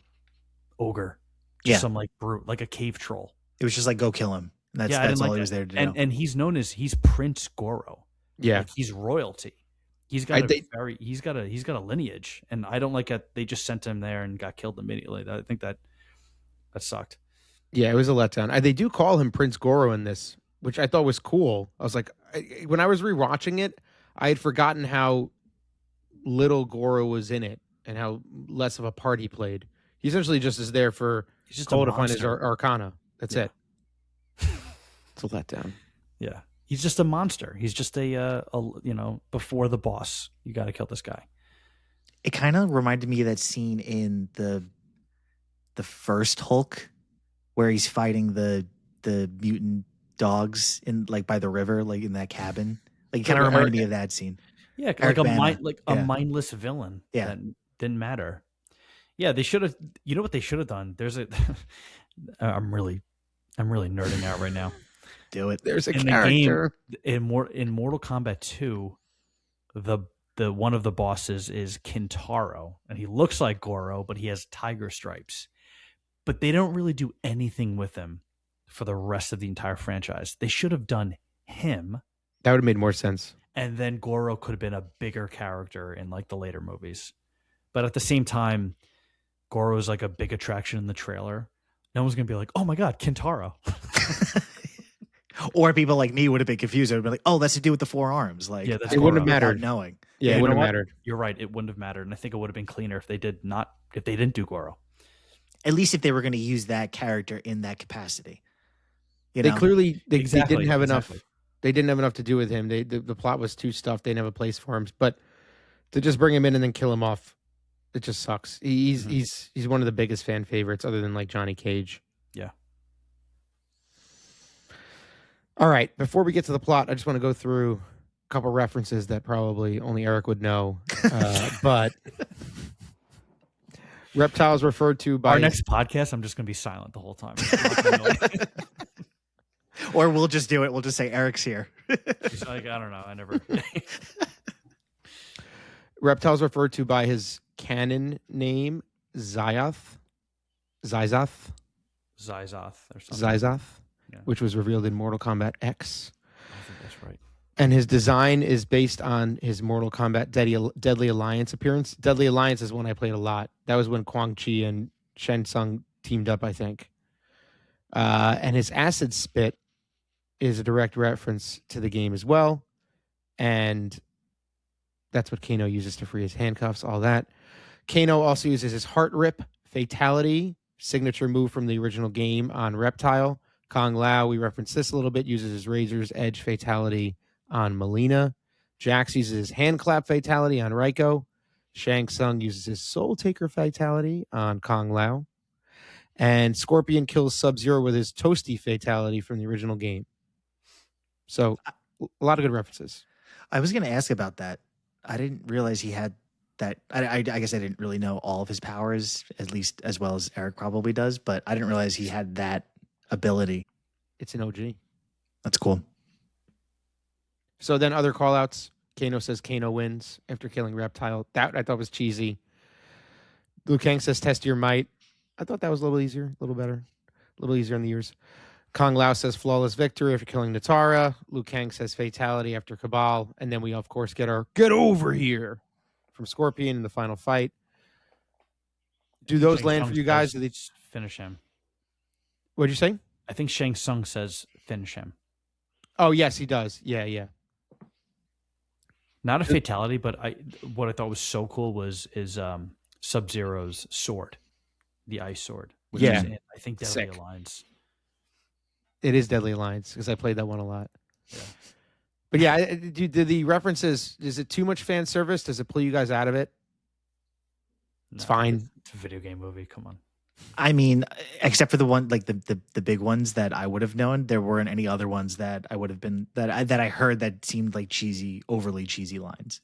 ogre, some like brute, like a cave troll. It was just like go kill him. That's all he was there to do. And he's known as Prince Goro. Yeah, like he's royalty. He's got a lineage, and I don't like it. They just sent him there and got killed immediately. I think that sucked. Yeah, it was a letdown. They do call him Prince Goro in this, which I thought was cool. I was like, when I was rewatching it, I had forgotten how little Goro was in it and how less of a part he played. He essentially just is there for Cole to find his arcana. That's it. It's a letdown. Yeah. He's just a monster. He's just a before the boss, you got to kill this guy. It kind of reminded me of that scene in the first Hulk where he's fighting the mutant dogs in like by the river, like in that cabin. Like it kind of reminded me of that scene. Yeah, like a mindless villain. Yeah, that didn't matter. Yeah, they should have. You know what they should have done? I'm really nerding out right now. Do it. There's a character in Mortal Kombat 2. The one of the bosses is Kintaro, and he looks like Goro, but he has tiger stripes. But they don't really do anything with him for the rest of the entire franchise. They should have done him. That would have made more sense. And then Goro could have been a bigger character in like the later movies. But at the same time, Goro is like a big attraction in the trailer. No one's going to be like, oh my God, Kintaro. Or people like me would have been confused. They would be like, "Oh, that's to do with the four arms." Like, Yeah, that's It wouldn't have Goro. mattered. knowing. Yeah, it You wouldn't know have what? mattered. You're right. It wouldn't have mattered. And I think it would have been cleaner if they didn't do Goro. At least if they were going to use that character in that capacity. You They know? clearly they didn't have enough. Exactly. They didn't have enough to do with him. The plot was too stuffed. They didn't have a place for him. But to just bring him in and then kill him off, it just sucks. He's one of the biggest fan favorites, other than like Johnny Cage. Yeah. All right. Before we get to the plot, I just want to go through a couple references that probably only Eric would know. But reptiles referred to by Our next podcast, I'm just going to be silent the whole time. Or we'll just do it. We'll just say Eric's here. He's like, I don't know. I never. reptiles referred to by his canon name, Zyzoth Zyzoth or something. Yeah. which was revealed in Mortal Kombat X. I think that's right. And his design is based on his Mortal Kombat Deadly Alliance appearance. Deadly Alliance is one I played a lot. That was when Quan Chi and Shen Tsung teamed up, I think. And his acid spit is a direct reference to the game as well. And that's what Kano uses to free his handcuffs, all that. Kano also uses his heart rip fatality, signature move from the original game on Reptile. Kung Lao, we referenced this a little bit, uses his Razor's Edge fatality on Melina. Jax uses his hand clap fatality on Raiko. Shang Tsung uses his Soul Taker fatality on Kung Lao. And Scorpion kills Sub-Zero with his Toasty fatality from the original game. So, a lot of good references. I was going to ask about that. I didn't realize he had that. I guess I didn't really know all of his powers, at least as well as Eric probably does, but I didn't realize he had that ability. It's an OG. That's cool. So then other callouts. Kano says Kano wins after killing Reptile. That I thought was cheesy. Liu Kang says test your might. I thought that was a little easier, a little better, a little easier in the ears. Kung Lao says flawless victory after killing Natara. Liu Kang says fatality after Cabal. And then we, of course, get our get over here from Scorpion in the final fight. Do those Shang land Tsung for you guys? says Do they... finish him? What'd you say? I think Shang Tsung says finish him. Oh, yes, he does. Yeah. Not a fatality, but what I thought was so cool is Sub-Zero's sword, the ice sword. Which Yeah. is in, I think Deadly Sick. Alliance. It is Deadly Alliance because I played that one a lot. Yeah. But yeah, do the references, is it too much fan service? Does it pull you guys out of it? It's fine. It's a video game movie. Come on. I mean, except for the one, like the big ones that I would have known, there weren't any other ones that I would have been that I heard that seemed like cheesy, overly cheesy lines.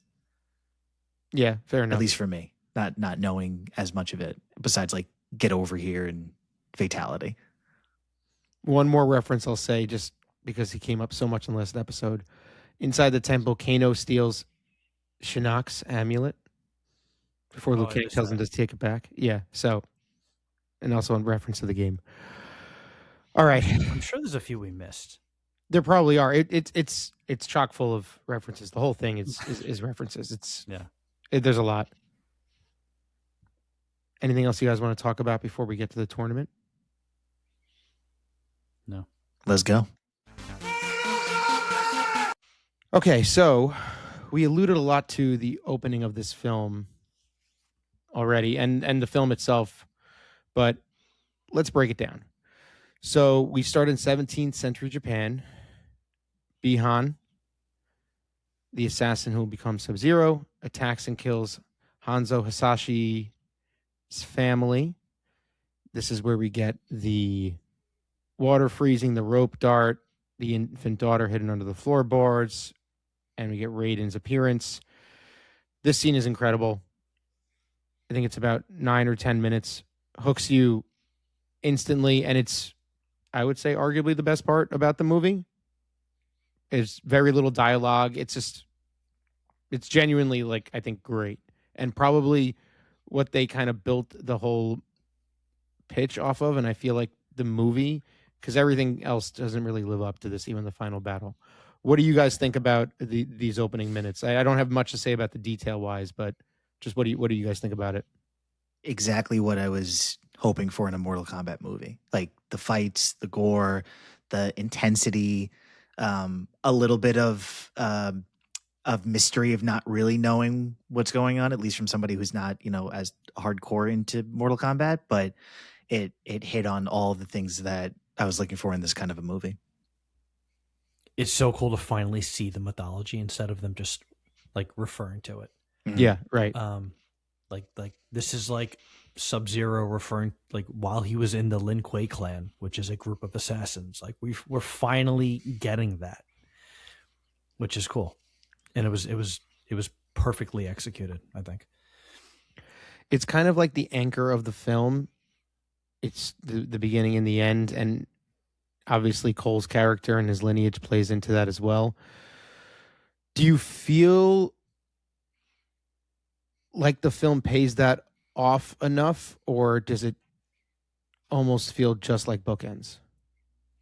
Yeah, fair enough. At least for me, not knowing as much of it. Besides, like get over here and fatality. One more reference I'll say, just because he came up so much in the last episode. Inside the temple, Kano steals Shinnok's amulet before Liu I Kang missed tells him that. to take it back. Yeah, so, and also in reference to the game. All right, I'm sure there's a few we missed. there probably are. It's chock full of references. The whole thing is references. There's a lot. Anything else you guys want to talk about before we get to the tournament? No. Let's go. Okay, so we alluded a lot to the opening of this film already and the film itself, but let's break it down. So we start in 17th century Japan. Bihan, the assassin who will become Sub-Zero, attacks and kills Hanzo Hasashi's family. This is where we get the water freezing, the rope dart, the infant daughter hidden under the floorboards, and we get Raiden's appearance. This scene is incredible. I think it's about 9 or 10 minutes. Hooks you instantly, and it's, I would say, arguably the best part about the movie. There's very little dialogue. It's genuinely, like, I think, great. And probably what they kind of built the whole pitch off of, and I feel like the movie because everything else doesn't really live up to this, even the final battle. What do you guys think about these opening minutes? I don't have much to say about the detail wise, but just what do you guys think about it? Exactly what I was hoping for in a Mortal Kombat movie. Like the fights, the gore, the intensity, a little bit of mystery of not really knowing what's going on, at least from somebody who's not, as hardcore into Mortal Kombat, but it hit on all the things that I was looking for in this kind of a movie. It's so cool to finally see the mythology instead of them just like referring to it. Yeah, right. Like this is like Sub-Zero referring, like, while he was in the Lin Kuei clan, which is a group of assassins. Like we're finally getting that, which is cool. And it was perfectly executed, I think. It's kind of like the anchor of the film. It's the beginning and the end, and obviously Cole's character and his lineage plays into that as well. Do you feel like the film pays that off enough, or does it almost feel just like bookends?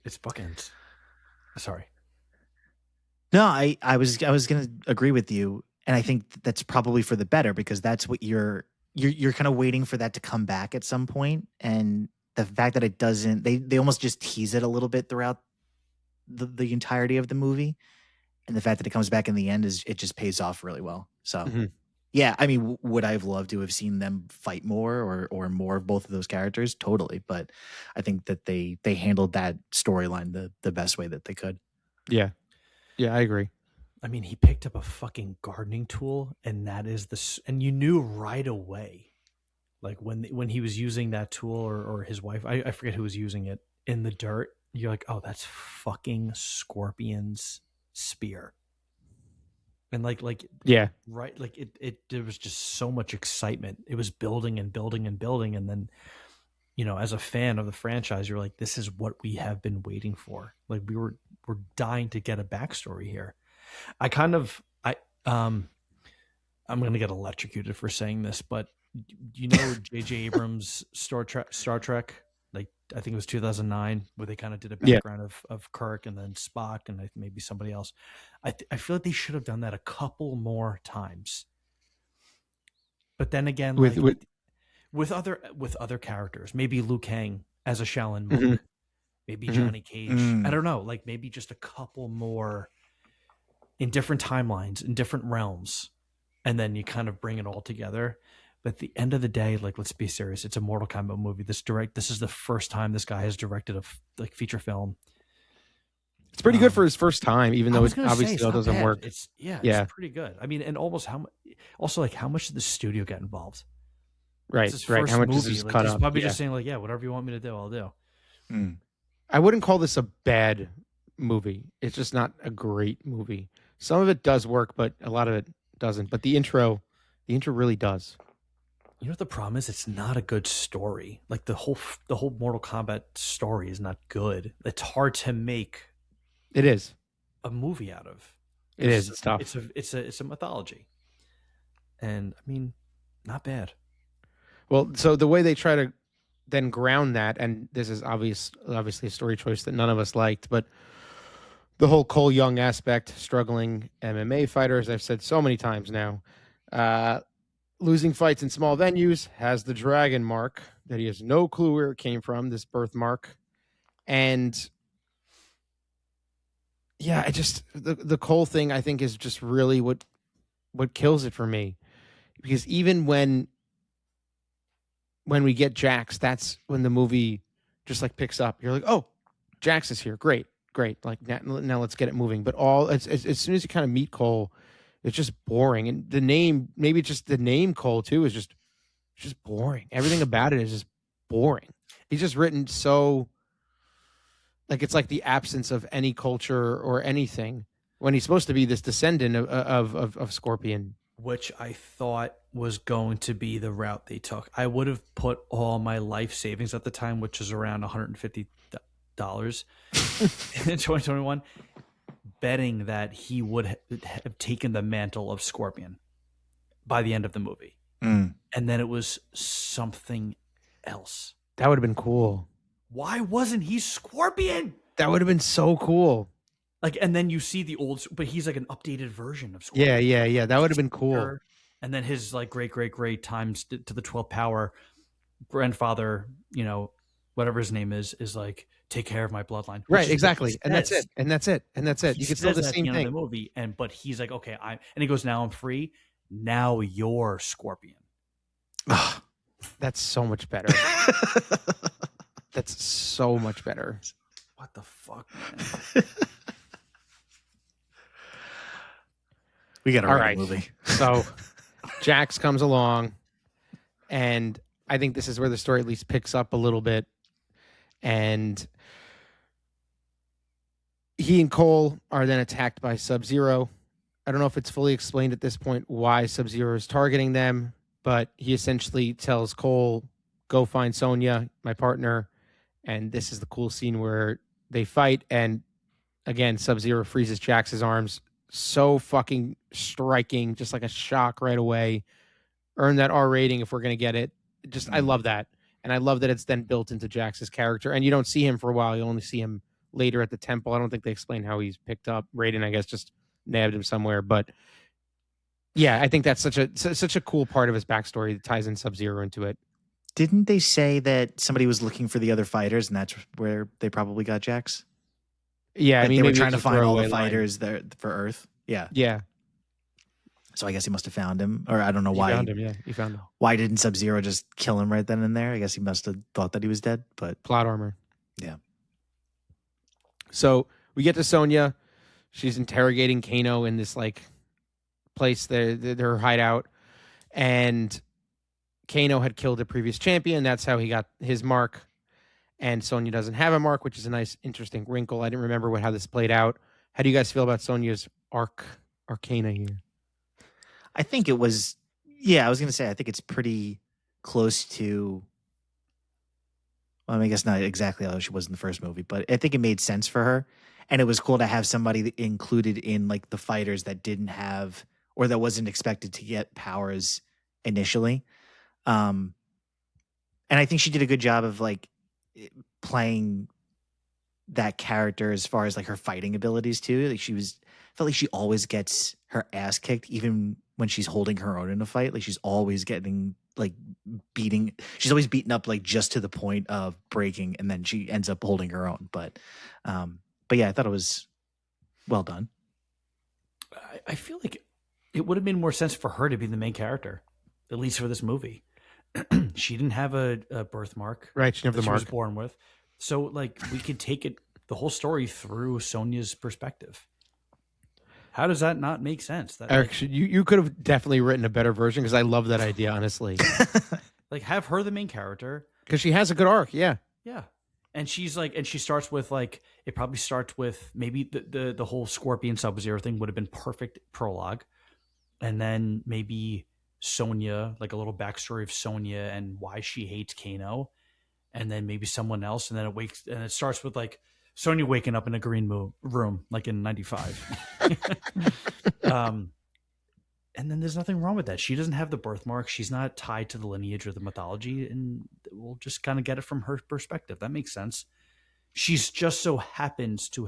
It's bookends. Sorry. No, I was going to agree with you, and I think that's probably for the better, because that's what you're kind of waiting for that to come back at some point, and the fact that it doesn't, they almost just tease it a little bit throughout the entirety of the movie, and the fact that it comes back in the end it just pays off really well. So yeah, I mean, would I have loved to have seen them fight more or more of both of those characters? Totally, but I think that they handled that storyline the best way that they could. Yeah, I agree. I mean, he picked up a fucking gardening tool, and that is and you knew right away, like when he was using that tool, or his wife, I forget who was using it, in the dirt. You're like, oh, that's fucking Scorpion's spear. And like yeah, right, like it there was just so much excitement. It was building and building and building, and then, as a fan of the franchise, you're like, this is what we have been waiting for. Like we're dying to get a backstory here. I'm gonna get electrocuted for saying this, but J.J. Abrams' Star Trek, like I think it was 2009, where they kind of did a background of Kirk and then Spock and maybe somebody else. I feel like they should have done that a couple more times. But then again, with other characters, maybe Liu Kang as a Shaolin monk, maybe Johnny Cage. I don't know, like maybe just a couple more in different timelines, in different realms, and then you kind of bring it all together. But at the end of the day, like, let's be serious. It's a Mortal Kombat movie. This is the first time this guy has directed a feature film. It's pretty good for his first time, even though it obviously still doesn't work. It's pretty good. I mean, and how much did the studio get involved? Right. How much is this cut up? Probably just saying like, yeah, whatever you want me to do, I'll do. I wouldn't call this a bad movie. It's just not a great movie. Some of it does work, but a lot of it doesn't. But the intro really does. You know what the problem is? It's not a good story. Like the whole Mortal Kombat story is not good. It's hard to make. It is a movie out of. It's tough. It's a mythology, and I mean, not bad. Well, so the way they try to then ground that, and this is obviously a story choice that none of us liked, but the whole Cole Young aspect, struggling MMA fighter, as I've said so many times now, losing fights in small venues, has the dragon mark that he has no clue where it came from, this birthmark. And yeah, the Cole thing, I think, is just really what kills it for me. Because even when we get Jax, that's when the movie just like picks up. You're like, oh, Jax is here. Great. Like now let's get it moving. But as soon as you kind of meet Cole, it's just boring. And the name, maybe just the name Cole too, is just boring. Everything about it is just boring. He's just written so like it's like the absence of any culture or anything when he's supposed to be this descendant of Scorpion. Which I thought was going to be the route they took. I would have put all my life savings at the time, which is around $150 in 2021, betting that he would have taken the mantle of Scorpion by the end of the movie. And then it was something else. That would have been cool. Why wasn't he Scorpion? That would have been so cool. Like, and then you see the old, but he's like an updated version of Scorpion. Yeah. That would have been cool. And then his like great times to the 12th power grandfather, you know, whatever his name is like, take care of my bloodline. Right, exactly. And that's it. You can still the same thing. The movie, but he's like, okay, and he goes, now I'm free. Now you're Scorpion. That's so much better. That's so much better. What the fuck, man? We got to write a movie. So Jax comes along, and I think this is where the story at least picks up a little bit. And he and Cole are then attacked by Sub-Zero. I don't know if it's fully explained at this point why Sub-Zero is targeting them, but he essentially tells Cole, go find Sonya, my partner. And this is the cool scene where they fight. And again, Sub-Zero freezes Jax's arms. So fucking striking, just like a shock right away. Earn that R rating if we're going to get it. Just, I love that. And I love that it's then built into Jax's character. And you don't see him for a while. You only see him later at the temple. I don't think they explain how he's picked up. Raiden, I guess, just nabbed him somewhere. But yeah, I think that's such a cool part of his backstory that ties in Sub-Zero into it. Didn't they say that somebody was looking for the other fighters, and that's where they probably got Jax? Yeah, like I mean, they were trying to find all the fighters there for Earth. Yeah. So I guess he must have found him, or I don't know why. He found him. Yeah, he found him. Why didn't Sub-Zero just kill him right then and there? I guess he must have thought that he was dead. But plot armor. Yeah. So we get to Sonya. She's interrogating Kano in this like place, their hideout, and Kano had killed a previous champion. That's how he got his mark. And Sonya doesn't have a mark, which is a nice, interesting wrinkle. I didn't remember how this played out. How do you guys feel about Sonya's arcana here? I think it was, I was going to say, I think it's pretty close to, well, I mean, I guess not exactly how she was in the first movie, but I think it made sense for her. And it was cool to have somebody included in like the fighters that didn't have, or that wasn't expected to get powers initially. And I think she did a good job of like playing that character as far as like her fighting abilities too. Like felt like she always gets her ass kicked, even when she's holding her own in a fight. Like she's always getting like she's always beaten up like just to the point of breaking, and then she ends up holding her own. But yeah, I thought it was well done. I feel like it would have made more sense for her to be the main character, at least for this movie. She didn't have a birthmark. Right, she didn't have the mark she was born with. So like we could take the whole story through Sonya's perspective. How does that not make sense? That, Eric, you could have definitely written a better version, because I love that idea, honestly. Like have her the main character, because she has a good arc. Yeah. And she's like, and she starts with like, it probably starts with maybe the whole Scorpion Sub-Zero thing would have been perfect prologue. And then maybe Sonya, like a little backstory of Sonya and why she hates Kano. And then maybe someone else. And then it starts with like Sonya waking up in a green room, like in 95. And then there's nothing wrong with that. She doesn't have the birthmark. She's not tied to the lineage or the mythology. And we'll just kind of get it from her perspective. That makes sense. She's just so happens to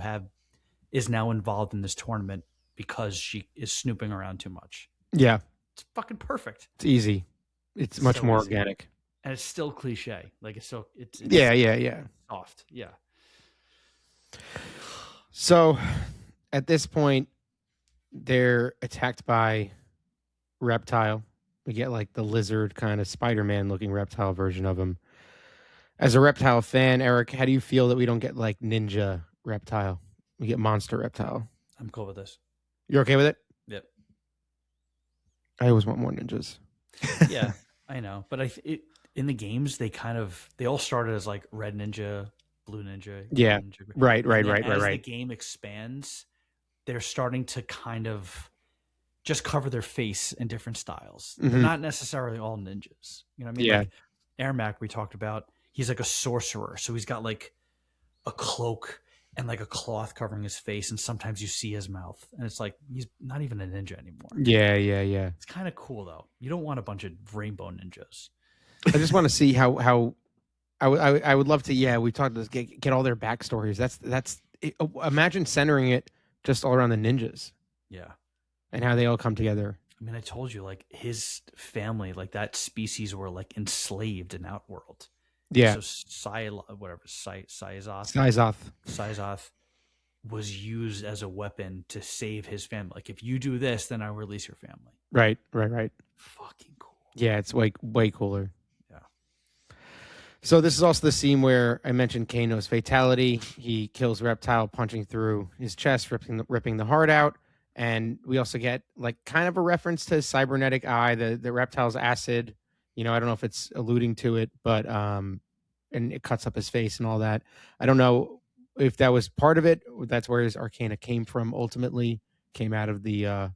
is now involved in this tournament because she is snooping around too much. Yeah. It's fucking perfect. It's easy. It's much more organic. And it's still cliche. Like it's yeah. Soft. Yeah. So at this point, they're attacked by Reptile. We get like the lizard kind of Spider-Man looking reptile version of him. As a Reptile fan, Eric, how do you feel that we don't get like Ninja Reptile? We get Monster Reptile. I'm cool with this. You're okay with it? Yep. I always want more ninjas. Yeah, I know. But in the games, they all started as like Red Ninja, Blue Ninja. Yeah, Ninja. right. As the game expands, they're starting to kind of just cover their face in different styles. Mm-hmm. They're not necessarily all ninjas. You know what I mean? Yeah. Like Ermac, we talked about, he's like a sorcerer. So he's got like a cloak and like a cloth covering his face. And sometimes you see his mouth. And it's like, he's not even a ninja anymore. Yeah. It's kind of cool, though. You don't want a bunch of rainbow ninjas. I just want to see how I would love to. Yeah, we talked about this, get all their backstories. Imagine centering it just all around the ninjas Yeah. and how they all come together. I mean, I told you, like, his family, like, that species were, like, enslaved in Outworld. Yeah, So Sizoth Sizoth. was used as a weapon to save his family. Like, if you do this, then I'll release your family. Right. Fucking cool. Yeah, it's way cooler. Yeah. So this is also the scene where I mentioned Kano's fatality. He kills Reptile, punching through his chest, ripping the heart out. And we also get like kind of a reference to cybernetic eye, the Reptile's acid. I don't know if it's alluding to it, but and it cuts up his face and all that. I don't know if that was part of it. That's where his arcana came from. Ultimately, came out of the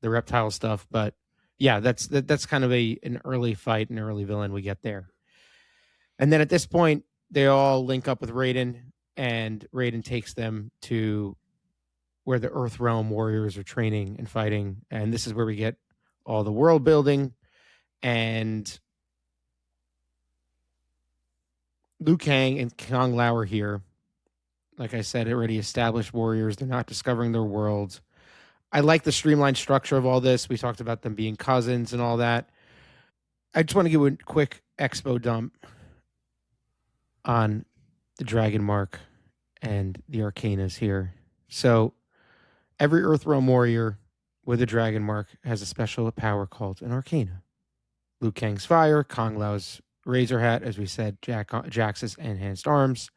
Reptile stuff. But yeah, that's kind of an early fight, an early villain we get there. And then at this point, they all link up with Raiden, and Raiden takes them to where the Earth Realm warriors are training and fighting. And this is where we get all the world building. And Liu Kang and Kang Lao are here. Like I said, already established warriors. They're not discovering their worlds. I like the streamlined structure of all this. We talked about them being cousins and all that. I just want to give a quick expo dump on the Dragon Mark and the Arcanas here. So every Earthrealm warrior with a Dragon Mark has a special power called an Arcana. Liu Kang's fire, Kang Lao's razor hat, as we said, Jax's enhanced arms.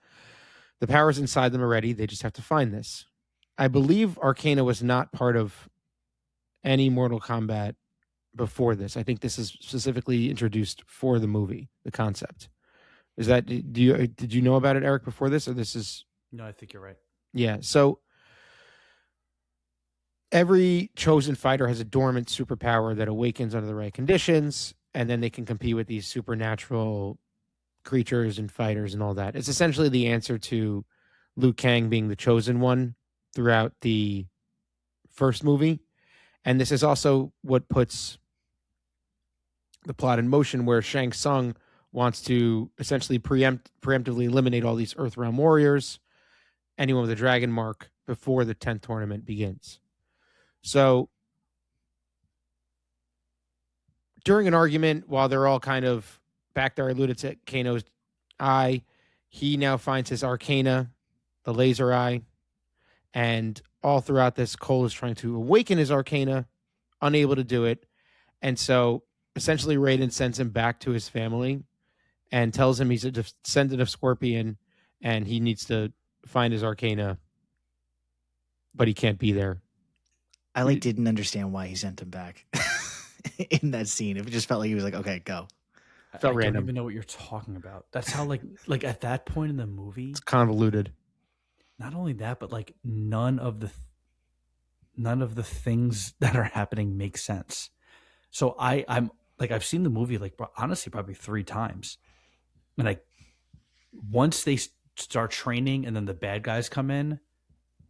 The power's inside them already. They just have to find this. I believe Arcana was not part of any Mortal Kombat before this. I think this is specifically introduced for the movie, the concept. Is that, did you know about it, Eric, before this, or this is? No, I think you're right. Yeah. So every chosen fighter has a dormant superpower that awakens under the right conditions, and then they can compete with these supernatural creatures and fighters and all that. It's essentially the answer to Liu Kang being the chosen one throughout the first movie. And this is also what puts the plot in motion, where Shang Tsung wants to essentially preemptively eliminate all these Earthrealm warriors, anyone with a Dragon Mark, before the 10th tournament begins. So during an argument, while they're all kind of back there, I alluded to Kano's eye, he now finds his Arcana, the laser eye, and all throughout this, Cole is trying to awaken his Arcana, unable to do it. And so essentially Raiden sends him back to his family and tells him he's a descendant of Scorpion and he needs to find his Arcana, but he can't be there. I didn't understand why he sent him back in that scene. It just felt like he was like, okay, go. Felt I random. don't even know what you're talking about. That's how like at that point in the movie, It's convoluted. not only that, but like none of the things that are happening make sense. So I'm like, I've seen the movie like honestly probably 3 times, and once they start training and then the bad guys come in,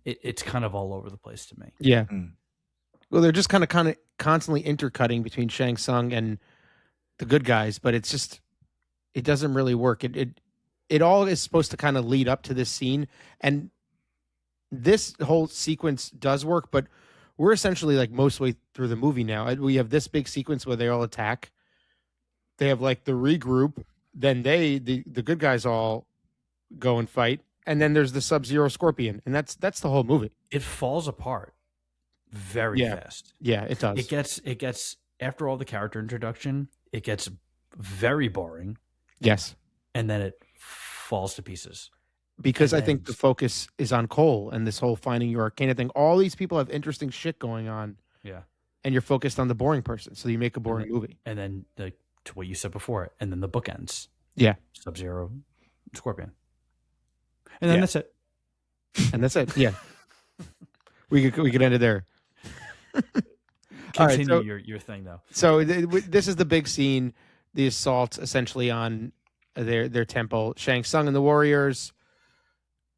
it's kind of all over the place to me. Yeah. Well, they're just kind of constantly intercutting between Shang Tsung and the good guys, but it's just, it doesn't really work. It all is supposed to kind of lead up to this scene, and this whole sequence does work, but we're essentially like most way through the movie now. We have this big sequence where they all attack. They have like the regroup, then the good guys all go and fight, and then there's the Sub-Zero Scorpion, and that's the whole movie. It falls apart very fast. Yeah, it does. It gets after all the character introduction, it gets very boring. Yes. And then it falls to pieces. Because I think the focus is on Cole and this whole finding your Arcana thing. All these people have interesting shit going on. Yeah. And you're focused on the boring person. So you make a boring movie. And then to what you said before, and then the bookends. Yeah. Sub-Zero, Scorpion. And then that's it. And that's it. Yeah. we could end it there. Continue all right, your thing though. So this is the big scene, the assault essentially on their temple. Shang Tsung and the warriors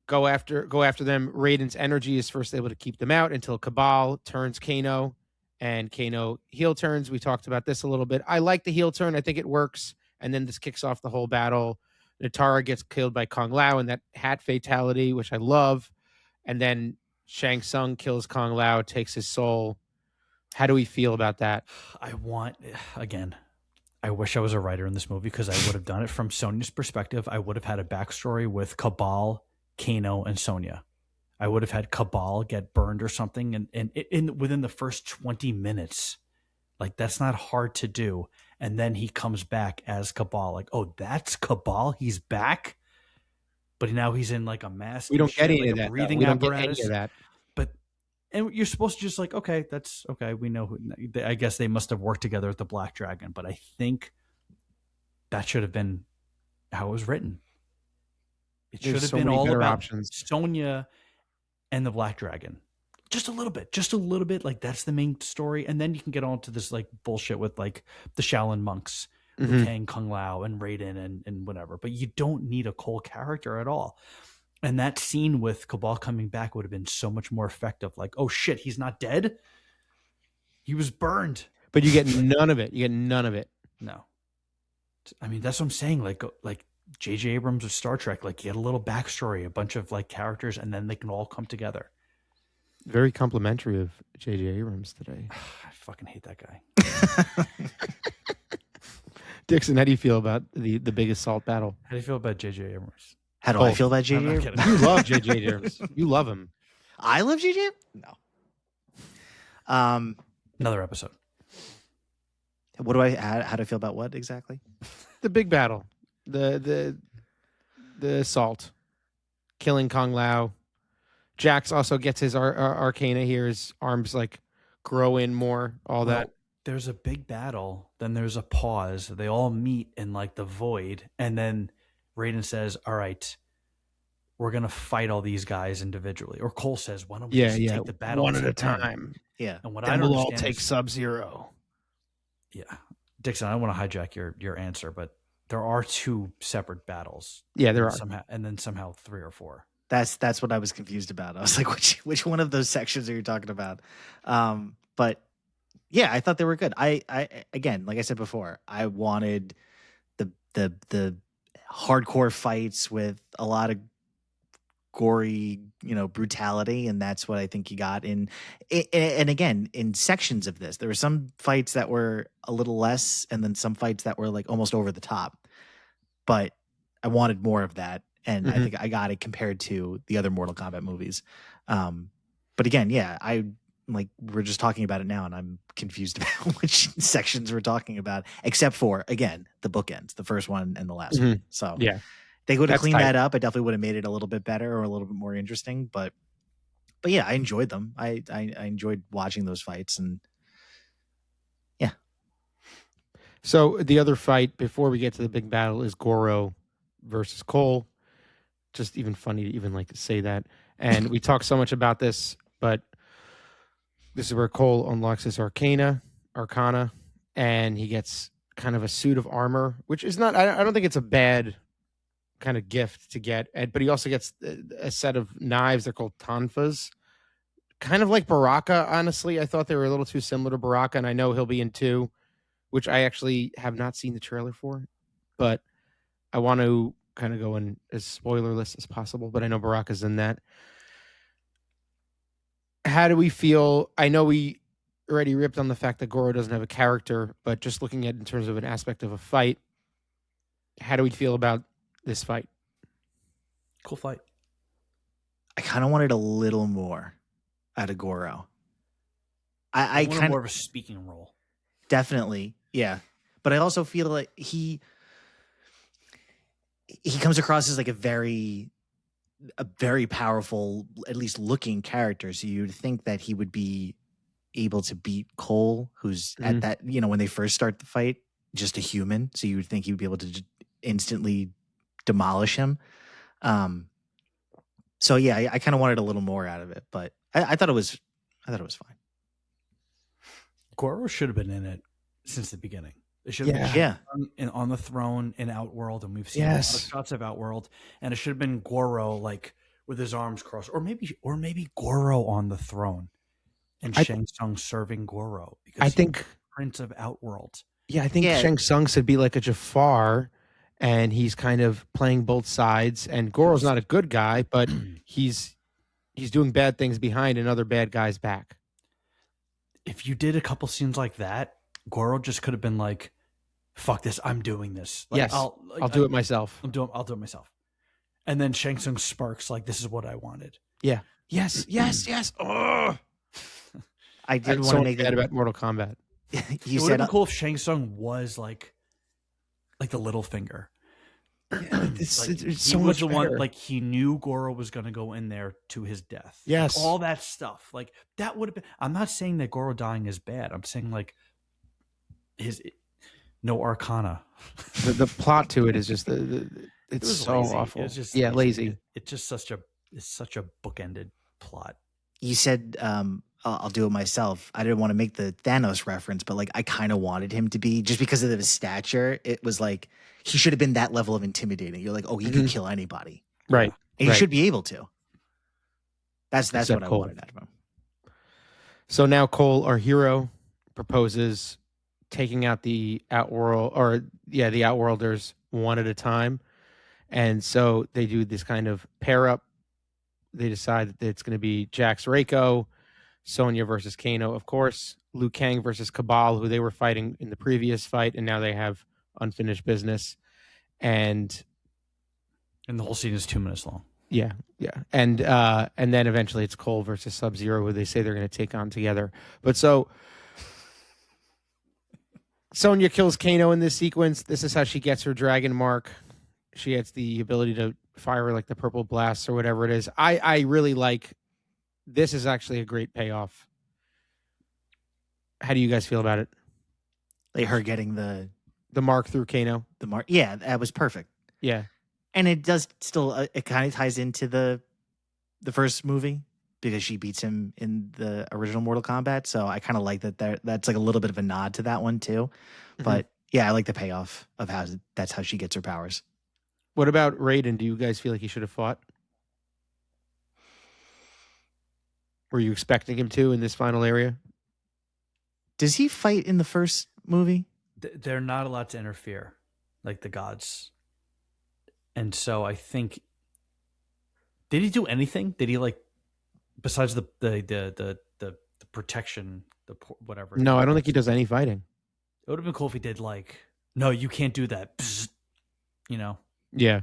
go after them. Raiden's energy is first able to keep them out until Cabal turns Kano, and Kano heel turns. We talked about this a little bit. I like the heel turn. I think it works. And then this kicks off the whole battle. Natara gets killed by Kung Lao in that hat fatality, which I love. And then Shang Tsung kills Kung Lao, takes his soul. How do we feel about that? I wish I was a writer in this movie because I would have done it from Sonya's perspective. I would have had a backstory with Cabal, Kano, and Sonya. I would have had Cabal get burned or something, and within the first 20 minutes, like that's not hard to do. And then he comes back as Cabal, like, oh, that's Cabal. He's back, but now he's in like a mask. We don't get any like of that. Breathing We don't get apparatus. any of that. But and you're supposed to just like, okay, that's okay. We know who. I guess they must have worked together with the Black Dragon, but I think that should have been how it was written. It should have so been many all better about options. Sonya and the Black Dragon. Just a little bit. Like that's the main story. And then you can get on to this like bullshit with like the Shaolin monks, Liu Kang, Kung Lao, and Raiden and whatever. But you don't need a Cole character at all. And that scene with Cabal coming back would have been so much more effective. Like, oh shit, he's not dead. He was burned. But you get none of it. You get none of it. No. I mean, that's what I'm saying. Like J.J. Abrams of Star Trek, like get a little backstory, a bunch of like characters, and then they can all come together. Very complimentary of J.J. Abrams today. I fucking hate that guy. Dixon, how do you feel about the big assault battle? How do you feel about J.J. Abrams? How do I feel about I'm not JJ? kidding. You love J.J. Abrams. You love him. I love JJ? No. Another episode. What do I add? How do I feel about what exactly? The big battle. The assault. Killing Kung Lao. Jax also gets his arcana here. His arms like grow in more. All that. There's a big battle. Then there's a pause. They all meet in like the void. And then Raiden says, all right, we're going to fight all these guys individually. Or Cole says, why don't we just take the battle one at a turn? time. Yeah. And what Then I we'll all understand take is- Sub-Zero. Yeah. Dixon, I don't want to hijack your answer, but there are two separate battles. Yeah, there are. Somehow 3 or 4. That's what I was confused about. I was like, which one of those sections are you talking about? But yeah, I thought they were good. I again, like I said before, I wanted the hardcore fights with a lot of gory, brutality, and that's what I think you got in. And again, in sections of this, there were some fights that were a little less, and then some fights that were like almost over the top. But I wanted more of that, and I think I got it compared to the other Mortal Kombat movies. But again, yeah, we're just talking about it now, and I'm confused about which sections we're talking about, except for, again, the bookends, the first one and the last one. So Yeah. they would have That's cleaned tight. that up. I definitely would have made it a little bit better or a little bit more interesting. But yeah, I enjoyed them. I enjoyed watching those fights, and yeah. So the other fight before we get to the big battle is Goro versus Cole. Just even funny to even like to say that. And we talk so much about this, but this is where Cole unlocks his arcana, and he gets kind of a suit of armor, which is not, I don't think it's a bad kind of gift to get. But he also gets a set of knives. They're called tonfas. Kind of like Baraka, honestly. I thought they were a little too similar to Baraka, and I know he'll be in 2, which I actually have not seen the trailer for, but I want to kind of go in as spoilerless as possible, but I know Baraka's in that. How do we feel? I know we already ripped on the fact that Goro doesn't have a character, but just looking at it in terms of an aspect of a fight, how do we feel about this fight? Cool fight. I kind of wanted a little more out of Goro. I want kind of more of a speaking role. Definitely, yeah. But I also feel like he comes across as like a very powerful, at least looking character. So you'd think that he would be able to beat Cole, who's at that, when they first start the fight, just a human. So you would think he would be able to just instantly demolish him. So yeah, I kind of wanted a little more out of it, but I thought it was fine. Goro should have been in it since the beginning. It should have been on the throne in Outworld, and we've seen a lot of shots of Outworld, and it should have been Goro like with his arms crossed, or maybe Goro on the throne, and Shang Tsung serving Goro, because I think Prince of Outworld. Yeah, I think Shang Tsung should be like a Jafar, and he's kind of playing both sides. And Goro's not a good guy, but he's doing bad things behind another bad guy's back. If you did a couple scenes like that, Goro just could have been like, "Fuck this, I'm doing this. Like, Yes, I'll do it myself. I'll do it myself." And then Shang Tsung sparks like, "This is what I wanted." Yeah. Yes. Oh, I did want to make that about Mortal Kombat. It would have been cool if Shang Tsung was like the little finger. It's he so was much the one, better. like he knew Goro was going to go in there to his death. Yes. Like, all that stuff. Like that would have been. I'm not saying that Goro dying is bad. I'm saying like no arcana. The plot to it is just it's so lazy. awful. It was just lazy. It's just such a bookended plot. You said I'll do it myself. I didn't want to make the Thanos reference, but like I kind of wanted him to be, just because of his stature. It was like he should have been that level of intimidating. You're like, oh, he can kill anybody, Right? and he should be able to. That's Except what Cole. I wanted out of him. So now Cole, our hero, proposes taking out the the Outworlders one at a time, and so they do this kind of pair up. They decide that it's going to be Jax Reiko, Sonya versus Kano, of course, Liu Kang versus Cabal, who they were fighting in the previous fight, and now they have unfinished business. And the whole scene is 2 minutes long. Yeah. And then eventually it's Cole versus Sub-Zero, who they say they're going to take on together. But so Sonya kills Kano in this sequence. This is how she gets her dragon mark. She gets the ability to fire like the purple blasts or whatever it is. I really like, this is actually a great payoff. How do you guys feel about it? Like her getting the mark through Kano. The mark. Yeah, that was perfect. Yeah. And it does still, it kind of ties into the first movie, because she beats him in the original Mortal Kombat. So I kind of like that. That's like a little bit of a nod to that one too. But yeah, I like the payoff of how that's how she gets her powers. What about Raiden? Do you guys feel like he should have fought? Were you expecting him to in this final area? Does he fight in the first movie? They're not allowed to interfere, like the gods. And so I think, did he do anything? Did he like, besides the protection, whatever? No, I don't think he does any fighting. It would have been cool if he did like, no, you can't do that. Psst, you know? Yeah,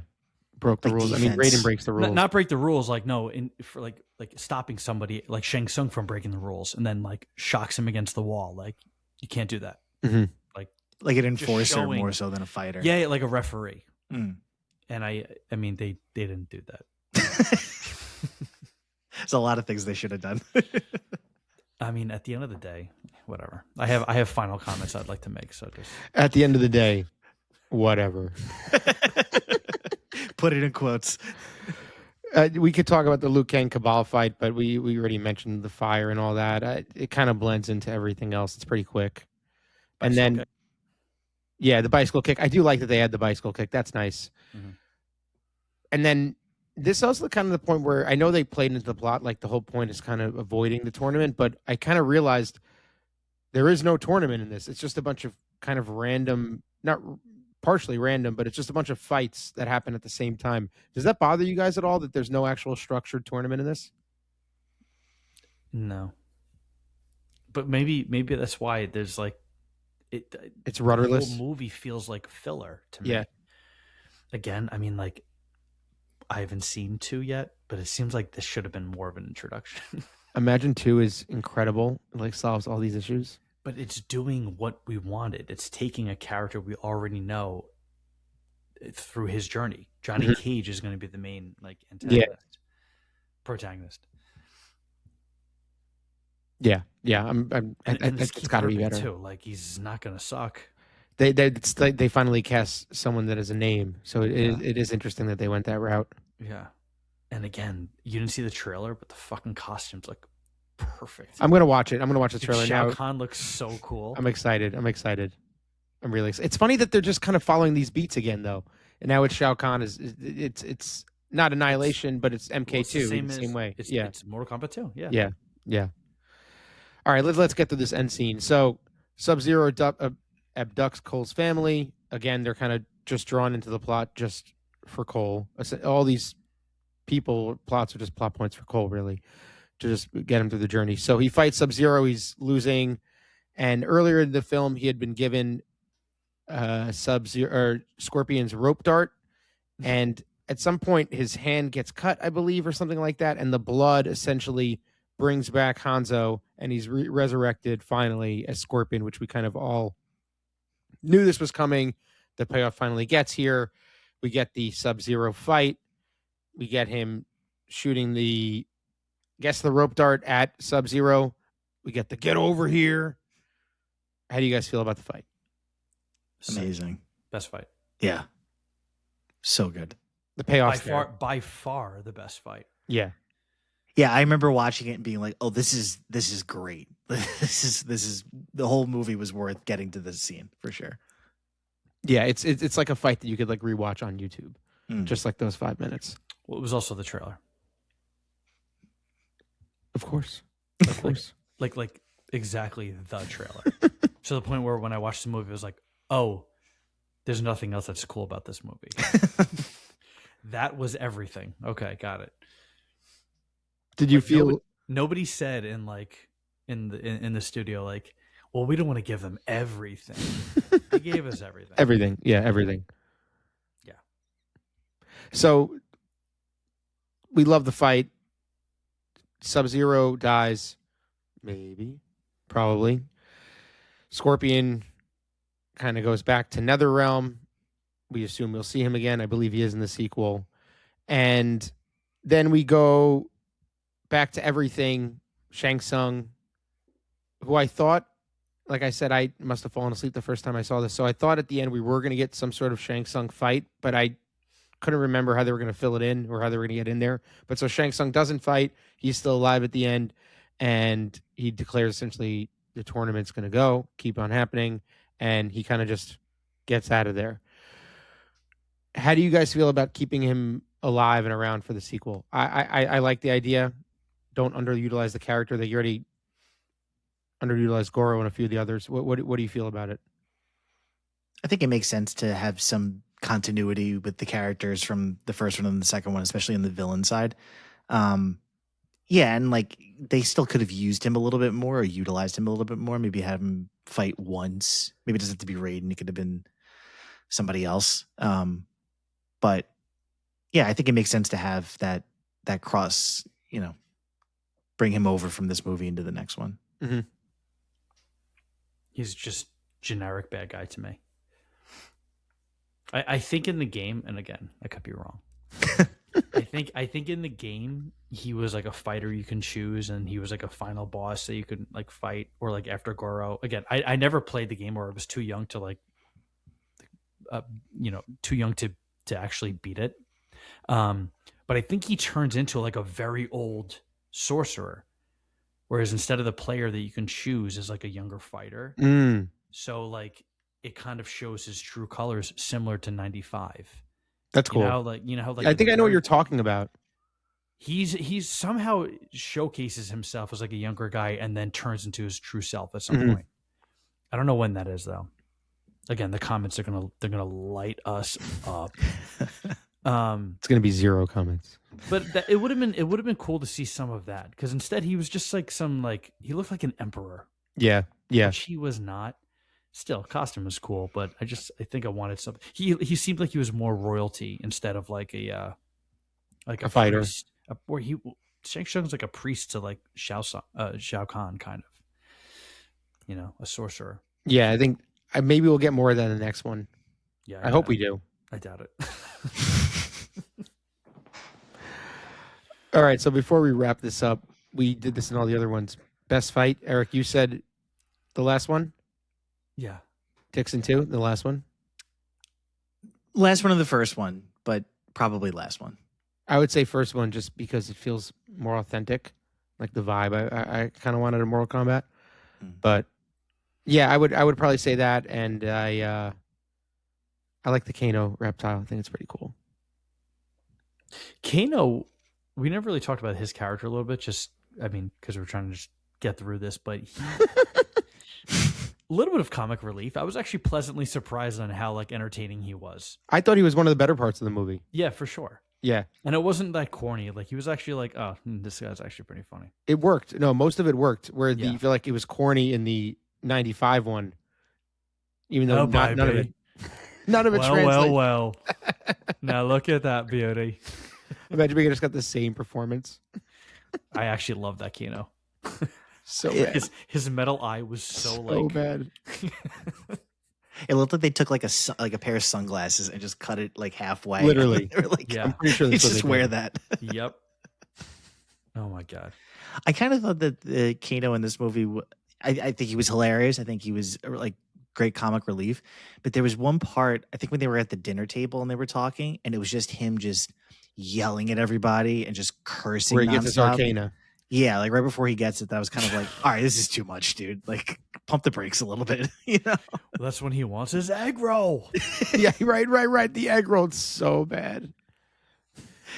broke the Like rules. defense. I mean, Raiden breaks the rules. Not break the rules, like no, for like stopping somebody like Shang Tsung from breaking the rules, and then like shocks him against the wall. Like you can't do that. Mm-hmm. Like an enforcer showing, more so than a fighter. Yeah, like a referee. Mm. And I mean, they didn't do that. There's a lot of things they should have done. I mean, at the end of the day, whatever. I have final comments I'd like to make. So just At the end of the day, whatever. Put it in quotes. We could talk about the Liu Kang Cabal fight, but we already mentioned the fire and all that. It kind of blends into everything else. It's pretty quick. And then, yeah, the bicycle kick. I do like that they had the bicycle kick. That's nice. Mm-hmm. And then this is also kind of the point where I know they played into the plot, like the whole point is kind of avoiding the tournament, but I kind of realized there is no tournament in this. It's just a bunch of kind of random, not partially random, but it's just a bunch of fights that happen at the same time. Does that bother you guys at all that there's no actual structured tournament in this? No. But maybe that's why there's like it's rudderless. The whole movie feels like filler to me. Yeah. Again, I mean, like, I haven't seen 2 yet, but it seems like this should have been more of an introduction. Imagine 2 is incredible. It like solves all these issues. But it's doing what we wanted. It's taking a character we already know through his journey. Johnny Cage is going to be the main like antagonist, protagonist. Yeah. It's got to be better too. Like he's not going to suck. They finally cast someone that has a name, so it is interesting that they went that route. Yeah, and again, you didn't see the trailer, but the fucking costumes look perfect. I'm gonna watch it. I'm gonna watch the trailer now. Shao Kahn looks so cool. I'm excited. I'm really excited. It's funny that they're just kind of following these beats again, though. And now it's Shao Kahn it's not Annihilation, but it's MK2 in the same way. It's Mortal Kombat 2. Yeah. All right, let's get to this end scene. So Sub-Zero abducts Cole's family. Again, they're kind of just drawn into the plot just for Cole. All these plots are just plot points for Cole, really, to just get him through the journey. So he fights Sub-Zero. He's losing. And earlier in the film, he had been given Sub-Zero or Scorpion's rope dart. And at some point, his hand gets cut, I believe, or something like that. And the blood essentially brings back Hanzo, and he's resurrected finally as Scorpion, which we kind of all knew this was coming. The payoff finally gets here. We get the Sub-Zero fight. We get him shooting the rope dart at Sub-Zero. We get the get over here. How do you guys feel about the fight? Amazing. Best fight. Yeah. So good. The payoff by far the best fight. Yeah. Yeah, I remember watching it and being like, "Oh, this is great. this is the whole movie was worth getting to this scene for sure." Yeah, it's like a fight that you could like rewatch on YouTube, just like those 5 minutes. Well, it was also the trailer, of course, like exactly the trailer. To the point where when I watched the movie, I was like, "Oh, there's nothing else that's cool about this movie." That was everything. Okay, got it. Did you feel nobody said in the studio like, well, we don't want to give them everything. They gave us everything. Everything. Yeah, everything. Yeah. So we love the fight. Sub-Zero dies. Maybe. Probably. Scorpion kind of goes back to Netherrealm. We assume we'll see him again. I believe he is in the sequel. And then we go back to everything. Shang Tsung, who I thought, like I said, I must have fallen asleep the first time I saw this. So I thought at the end we were going to get some sort of Shang Tsung fight, but I couldn't remember how they were going to fill it in or how they were going to get in there. But so Shang Tsung doesn't fight. He's still alive at the end. And he declares essentially the tournament's going to keep on happening. And he kind of just gets out of there. How do you guys feel about keeping him alive and around for the sequel? I like the idea. Don't underutilize the character. They already underutilized Goro and a few of the others. What do you feel about it? I think it makes sense to have some continuity with the characters from the first one and the second one, especially on the villain side. Yeah, and like they still could have used him a little bit more or utilized him a little bit more. Maybe have him fight once. Maybe it doesn't have to be Raiden. It could have been somebody else. But yeah, I think it makes sense to have that cross, bring him over from this movie into the next one. Mm-hmm. He's just generic bad guy to me. I think in the game, and again, I could be wrong. I think in the game he was like a fighter you can choose, and he was like a final boss that you could like fight, or like after Goro. Again, I never played the game, or I was too young to like, too young to actually beat it. But I think he turns into like a very old sorcerer, whereas instead of the player that you can choose is like a younger fighter. So like it kind of shows his true colors, similar to 95. That's cool. Like I think I know what you're talking about. He's somehow showcases himself as like a younger guy and then turns into his true self at some point. I don't know when that is though. Again, the comments they're gonna light us up. It's gonna be 0 comments. But it would have been cool to see some of that, because instead he was just like he looked like an emperor. Yeah. Which he was not. Still, costume was cool, but I think I wanted something. He seemed like he was more royalty instead of like a fighter. Priest, or Shang Tsung's like a priest to like Shao Kahn, kind of, a sorcerer. Yeah, I think maybe we'll get more of that in the next one. Yeah, I hope we do. I doubt it. All right, so before we wrap this up, we did this in all the other ones. Best fight, Eric, you said the last one? Yeah. Dixon too, the last one? Last one of the first one, but probably last one. I would say first one just because it feels more authentic, like the vibe. I kind of wanted a Mortal Kombat. But yeah, I would probably say that, and I like the Kano reptile. I think it's pretty cool. Kano, we never really talked about his character a little bit, because we're trying to just get through this, but A little bit of comic relief. I was actually pleasantly surprised on how like entertaining he was. I thought he was one of the better parts of the movie. Yeah, for sure. Yeah. And it wasn't that corny. Like he was actually like, oh, this guy's actually pretty funny. It worked. No, most of it worked. Where Yeah. you feel like it was corny in the 95 one, even though none of it translates. Well. Now look at that beauty. Imagine we just got the same performance. I actually love that Kano. So bad. His metal eye was so bad. It looked like they took like a pair of sunglasses and just cut it like halfway. Literally. They were like, Yeah. I'm pretty sure you just wear that. Yep. Oh my god. I kind of thought that Kano in this movie, I think he was hilarious. I think he was like great comic relief. But there was one part, I think when they were at the dinner table and they were talking, and it was just him just yelling at everybody and just cursing. Where he gets his nonstop. arcana. Yeah, like right before he gets it, that was kind of like, all right, this is too much, dude. Like, pump the brakes a little bit, you know? Well, that's when he wants his egg roll. Yeah, right. The egg rolled so bad.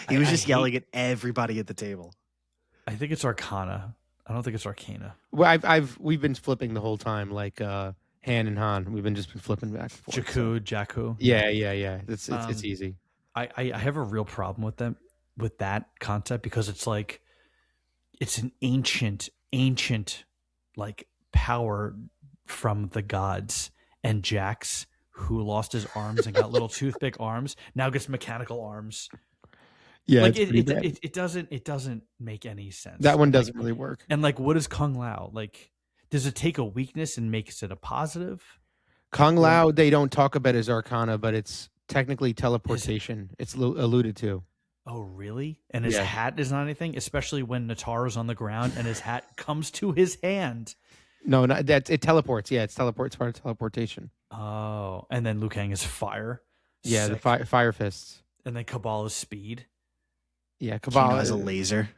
He was just yelling at everybody at the table. I think it's Arcana. I don't think it's Arcana. Well, we've been flipping the whole time, like Han and Han. We've been flipping back and forth. Jakku. Yeah. It's easy. I have a real problem with that concept because it's like it's an ancient like power from the gods, and Jax, who lost his arms and got little toothpick arms, now gets mechanical arms. Yeah, like it doesn't make any sense. That one doesn't really work. And like, what is Kung Lao? Like, does it take a weakness and makes it a positive? Kung Lao, they don't talk about his arcana, but it's technically teleportation. It's alluded to. Oh, really? And his hat is not anything, especially when Nataru's on the ground and his hat comes to his hand. No, it teleports. Yeah, it's part of teleportation. Oh, and then Liu Kang is fire. Yeah, Sick. the fire fists. And then Cabal is speed. Yeah, Cabal has a laser.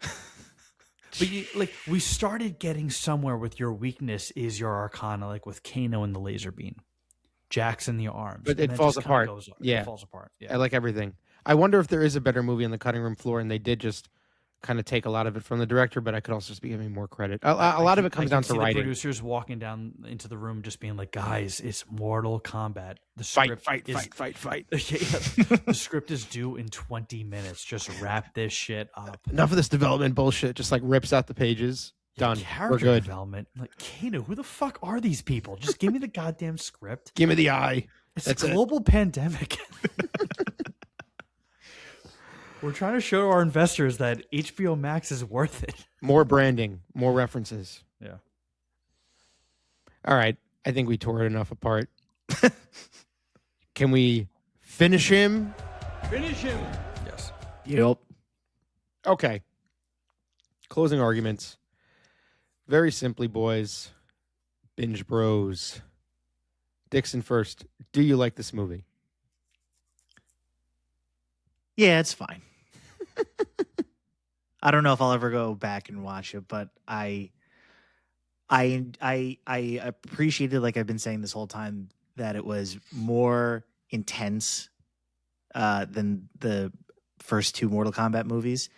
But we started getting somewhere with your weakness is your arcana, like with Kano and the laser beam, Jax and the arms. But it falls apart. It falls apart. Yeah, I like everything. I wonder if there is a better movie on the cutting room floor, and they did just kind of take a lot of it from the director, but I could also just be giving more credit. A lot of it comes down to writing. The producers walking down into the room just being like, guys, it's Mortal Kombat. The fight. fight. The script is due in 20 minutes. Just wrap this shit up. Enough of this development bullshit. Just like rips out the pages. Done. Character We're good. Development. Like, Kano, who the fuck are these people? Just give me the goddamn script. Give me the eye. It's a global pandemic. We're trying to show our investors that HBO Max is worth it. More branding, more references. Yeah. All right. I think we tore it enough apart. Can we finish him? Yes. Yep. Okay. Closing arguments. Very simply, boys. Binge bros. Dixon first. Do you like this movie? Yeah, it's fine. I don't know if I'll ever go back and watch it, but I appreciated, like I've been saying this whole time, that it was more intense than the first two Mortal Kombat movies,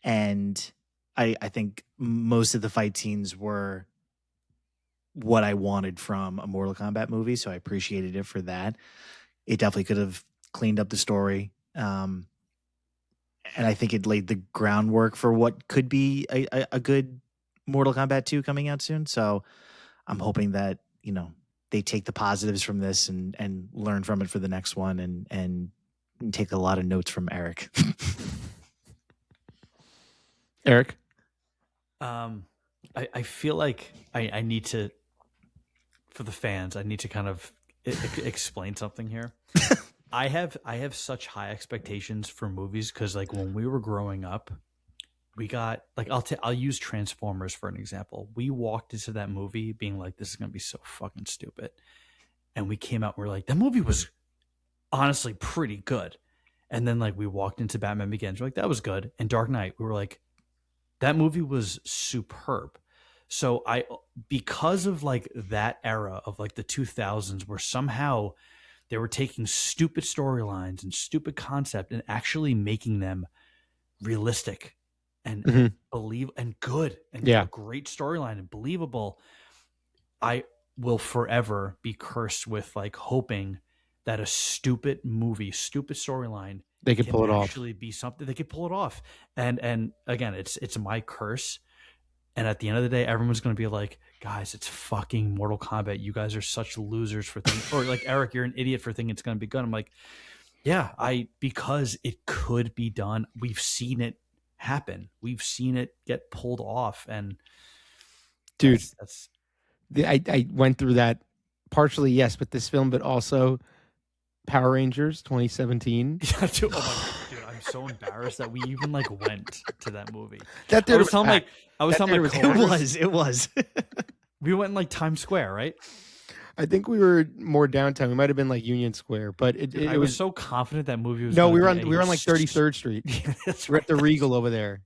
and I think most of the fight scenes were what I wanted from a Mortal Kombat movie, so I appreciated it for that. It definitely could have cleaned up the story. And I think it laid the groundwork for what could be a good Mortal Kombat 2 coming out soon. So I'm hoping that, they take the positives from this and learn from it for the next one and take a lot of notes from Eric. Eric? I feel like I need to, for the fans, I need to kind of explain something here. I have such high expectations for movies because, like, when we were growing up, we got, like, I'll use Transformers for an example. We walked into that movie being like, this is gonna be so fucking stupid, and we came out, we're like, that movie was honestly pretty good. And then, like, we walked into Batman Begins, we're like, that was good. And Dark Knight, we were like, that movie was superb. So because of like that era of like the 2000s, where somehow they were taking stupid storylines and stupid concept and actually making them realistic and believe and good and a great storyline and believable. I will forever be cursed with like hoping that a stupid movie, stupid storyline They could can pull it off. actually be something they could pull it off. And again, it's my curse. And at the end of the day, everyone's going to be like, guys, it's fucking Mortal Kombat. You guys are such losers for thinking, or like, Eric, you're an idiot for thinking it's going to be good. I'm like, yeah, because it could be done. We've seen it happen. We've seen it get pulled off. And Dude, that's I went through that partially, yes, with this film, but also Power Rangers 2017. yeah, dude, oh my God, dude, I'm so embarrassed that we even like went to that movie. That I theater was telling my was- coworkers, It was. we went in like Times Square, right? I think we were more downtown. We might have been like Union Square, but it I was was so confident that movie was. no. gonna We be were on like 33rd Street. Yeah, that's We're at right. the Regal over there.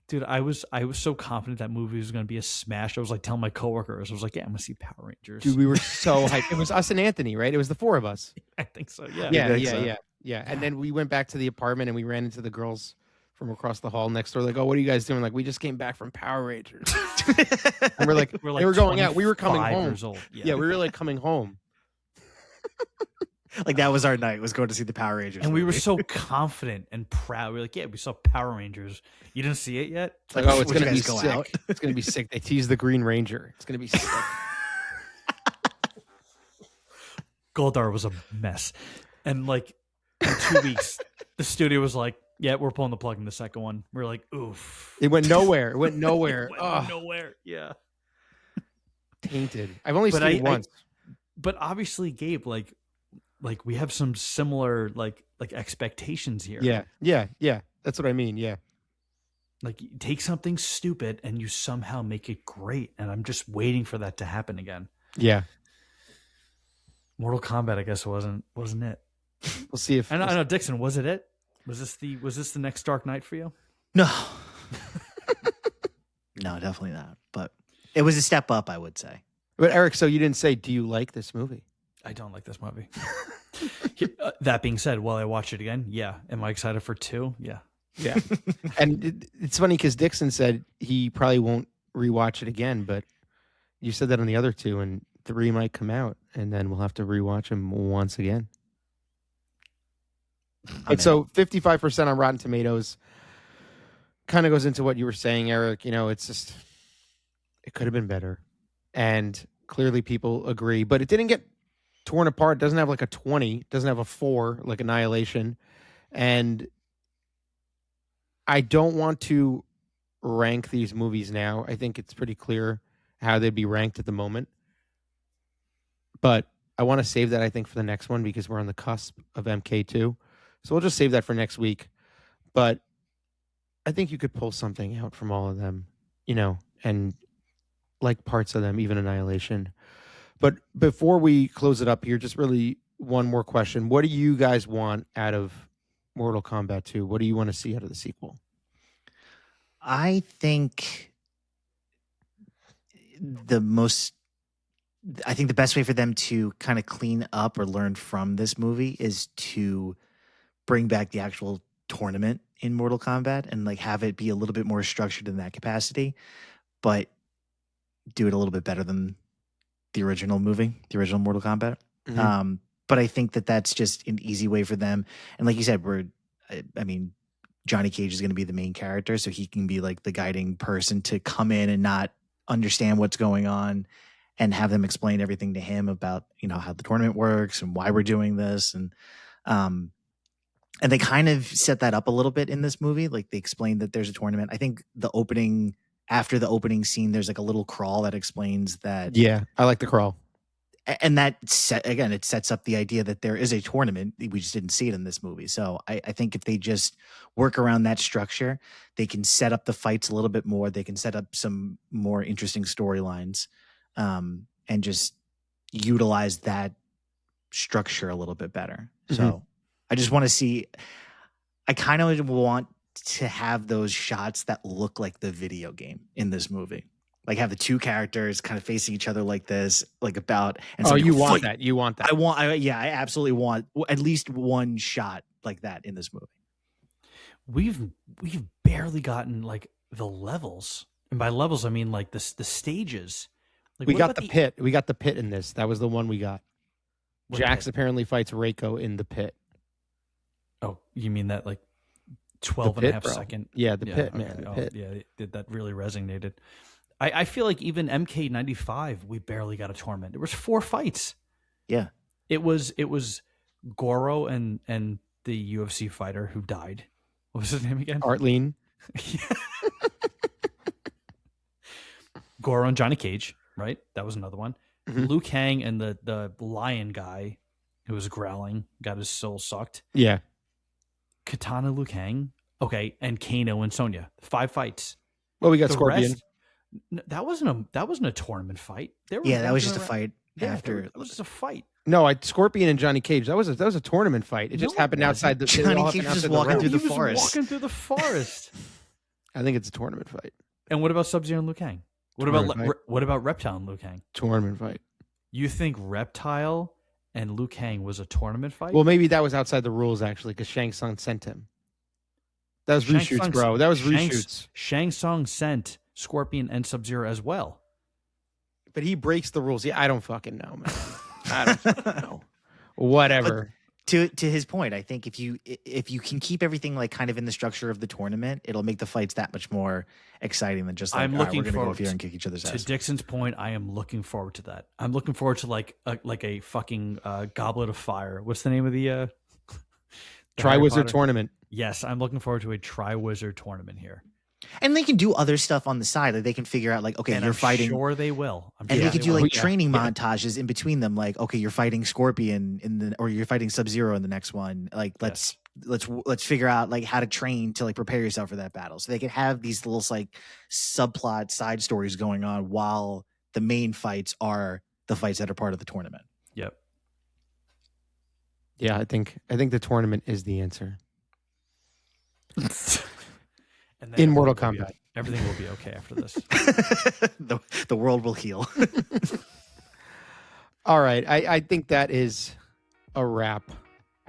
Dude, I was so confident that movie was going to be a smash. I was like telling my coworkers, I was like, yeah, I'm going to see Power Rangers. Dude, we were so hyped. It was us and Anthony, right? It was the four of us. I think so. Yeah. Yeah. And then we went back to the apartment and we ran into the girls from across the hall next door. Like, oh, what are you guys doing? Like, we just came back from Power Rangers. And we're like, they were going out. We were coming 25 home. years old. Yeah, we were like coming home. Like that was our night, was going to see the Power Rangers. And we were movie. so confident and proud. We were like, yeah, we saw Power Rangers. You didn't see it yet? It's like, oh, it's Would you gonna be guys go sick. out? It's gonna be sick. They teased the Green Ranger. It's gonna be sick. Goldar was a mess. And like in 2 weeks, the studio was like, yeah, we're pulling the plug in the second one. We are like, oof. It went nowhere. It went nowhere. It went Ugh, nowhere. Yeah. tainted. I've only But seen it once. But obviously, Gabe, like we have some similar like expectations here. Yeah. That's what I mean. Yeah. Like you take something stupid and you somehow make it great. And I'm just waiting for that to happen again. Yeah. Mortal Kombat, I guess, wasn't it? We'll see if I know, Dixon, was it? Was this the next Dark Knight for you? No. No, definitely not. But it was a step up, I would say. But Eric, so you didn't say, do you like this movie? I don't like this movie. That being said, will I watch it again? Yeah. Am I excited for 2? Yeah. Yeah. And it's funny because Dixon said he probably won't rewatch it again, but you said that on the other 2, and 3 might come out, and then we'll have to rewatch them once again. And so 55% on Rotten Tomatoes kind of goes into what you were saying, Eric. You know, it's just, it could have been better. And clearly people agree, but it didn't get torn apart. It doesn't have like a 20, it doesn't have a 4 like Annihilation. And I don't want to rank these movies now. I think it's pretty clear how they'd be ranked at the moment. But I want to save that, I think, for the next one because we're on the cusp of MK2. So we'll just save that for next week. But I think you could pull something out from all of them, you know, and like parts of them, even Annihilation. But before we close it up here, just really one more question. What do you guys want out of Mortal Kombat 2? What do you want to see out of the sequel? I think the best way for them to kind of clean up or learn from this movie is to bring back the actual tournament in Mortal Kombat and like have it be a little bit more structured in that capacity, but do it a little bit better than the original movie, the original Mortal Kombat. Mm-hmm. But I think that that's just an easy way for them. And like you said, I mean, Johnny Cage is going to be the main character, so he can be like the guiding person to come in and not understand what's going on and have them explain everything to him about, you know, how the tournament works and why we're doing this. And they kind of set that up a little bit in this movie. Like they explained that there's a tournament. I think after the opening scene, there's like a little crawl that explains that. Yeah, I like the crawl. And that it sets up the idea that there is a tournament. We just didn't see it in this movie. So I think if they just work around that structure, they can set up the fights a little bit more. They can set up some more interesting storylines, and just utilize that structure a little bit better. Mm-hmm. So I just want to see, I kind of want to have those shots that look like the video game in this movie. Like have the two characters kind of facing each other like this, like about. And you go, want fight. that? You want that? I absolutely want at least one shot like that in this movie. We've barely gotten like the levels, and by levels I mean like the stages Like, We what got about the pit. We got the pit in this. That was the one we got. What Jax pit? apparently fights Reiko in the pit. Oh, you mean that like 12 The and a pit, half bro. second? Yeah, the pit, okay. man. The pit. Yeah, that really resonated. I feel like even MK95, we barely got a tournament. There was 4 fights. Yeah. It was Goro and the UFC fighter who died. What was his name again? Artline. Goro and Johnny Cage, right? That was another one. Mhm. Liu Kang and the lion guy who was growling, got his soul sucked. Yeah. Katana Liu Kang. Okay, and Kano and Sonya. 5 fights. Well, we got The Scorpion. rest- that wasn't a tournament fight. They were Yeah, that was walking just a around- fight Yeah, after. that was just a fight. No, Scorpion and Johnny Cage. That was a tournament fight. It just No, it happened outside the. it Johnny all Cage happened was outside walking ring. through the He was forest. walking through the forest. I think it's a tournament fight. And what about Sub-Zero and Liu Kang? Tournament fight. What about Reptile and Liu Kang? Tournament fight. You think Reptile and Liu Kang was a tournament fight? Well, maybe that was outside the rules actually, because Shang Tsung sent him. That was Shang reshoots, Tsung's- bro. That was Shang- reshoots. Shang Tsung sent Scorpion and Sub-Zero as well. But he breaks the rules. Yeah, I don't fucking know, man. I don't fucking know. Whatever. To his point, I think if you can keep everything like kind of in the structure of the tournament, it'll make the fights that much more exciting than just like, I'm all right, looking we're gonna go forward over here and kick each other's To ass. Dixon's point, I am looking forward to that. I'm looking forward to like a fucking Goblet of Fire. What's the name of the Harry Tri-Wizard Potter- tournament. Yes, I'm looking forward to a Tri-Wizard tournament here. And they can do other stuff on the side. Like they can figure out like, okay, And you're I'm fighting. sure they will. I'm And sure they could do will. like Yeah. training Yeah. montages in between them, like okay, you're fighting Scorpion or you're fighting Sub-Zero in the next one. Like let's figure out like how to train to like prepare yourself for that battle. So they could have these little like subplot side stories going on while the main fights are the fights that are part of the tournament. Yep. Yeah, I think the tournament is the answer. And then In Mortal everything will be okay after this. the world will heal. All right. I think that is a wrap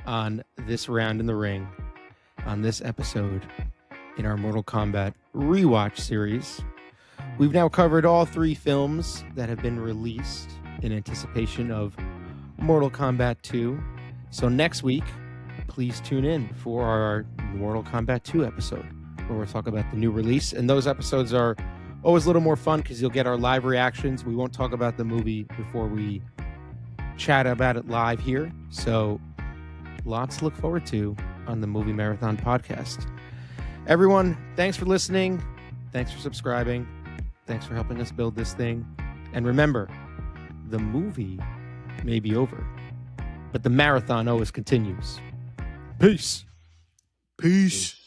on this round in the ring, on this episode in our Mortal Kombat rewatch series. We've now covered all 3 films that have been released in anticipation of Mortal Kombat 2. So next week, please tune in for our Mortal Kombat 2 episode, where we'll talk about the new release. And those episodes are always a little more fun because you'll get our live reactions. We won't talk about the movie before we chat about it live here. So lots to look forward to on the Movie Marathon podcast. Everyone, thanks for listening. Thanks for subscribing. Thanks for helping us build this thing. And remember, the movie may be over, but the marathon always continues. Peace. Peace.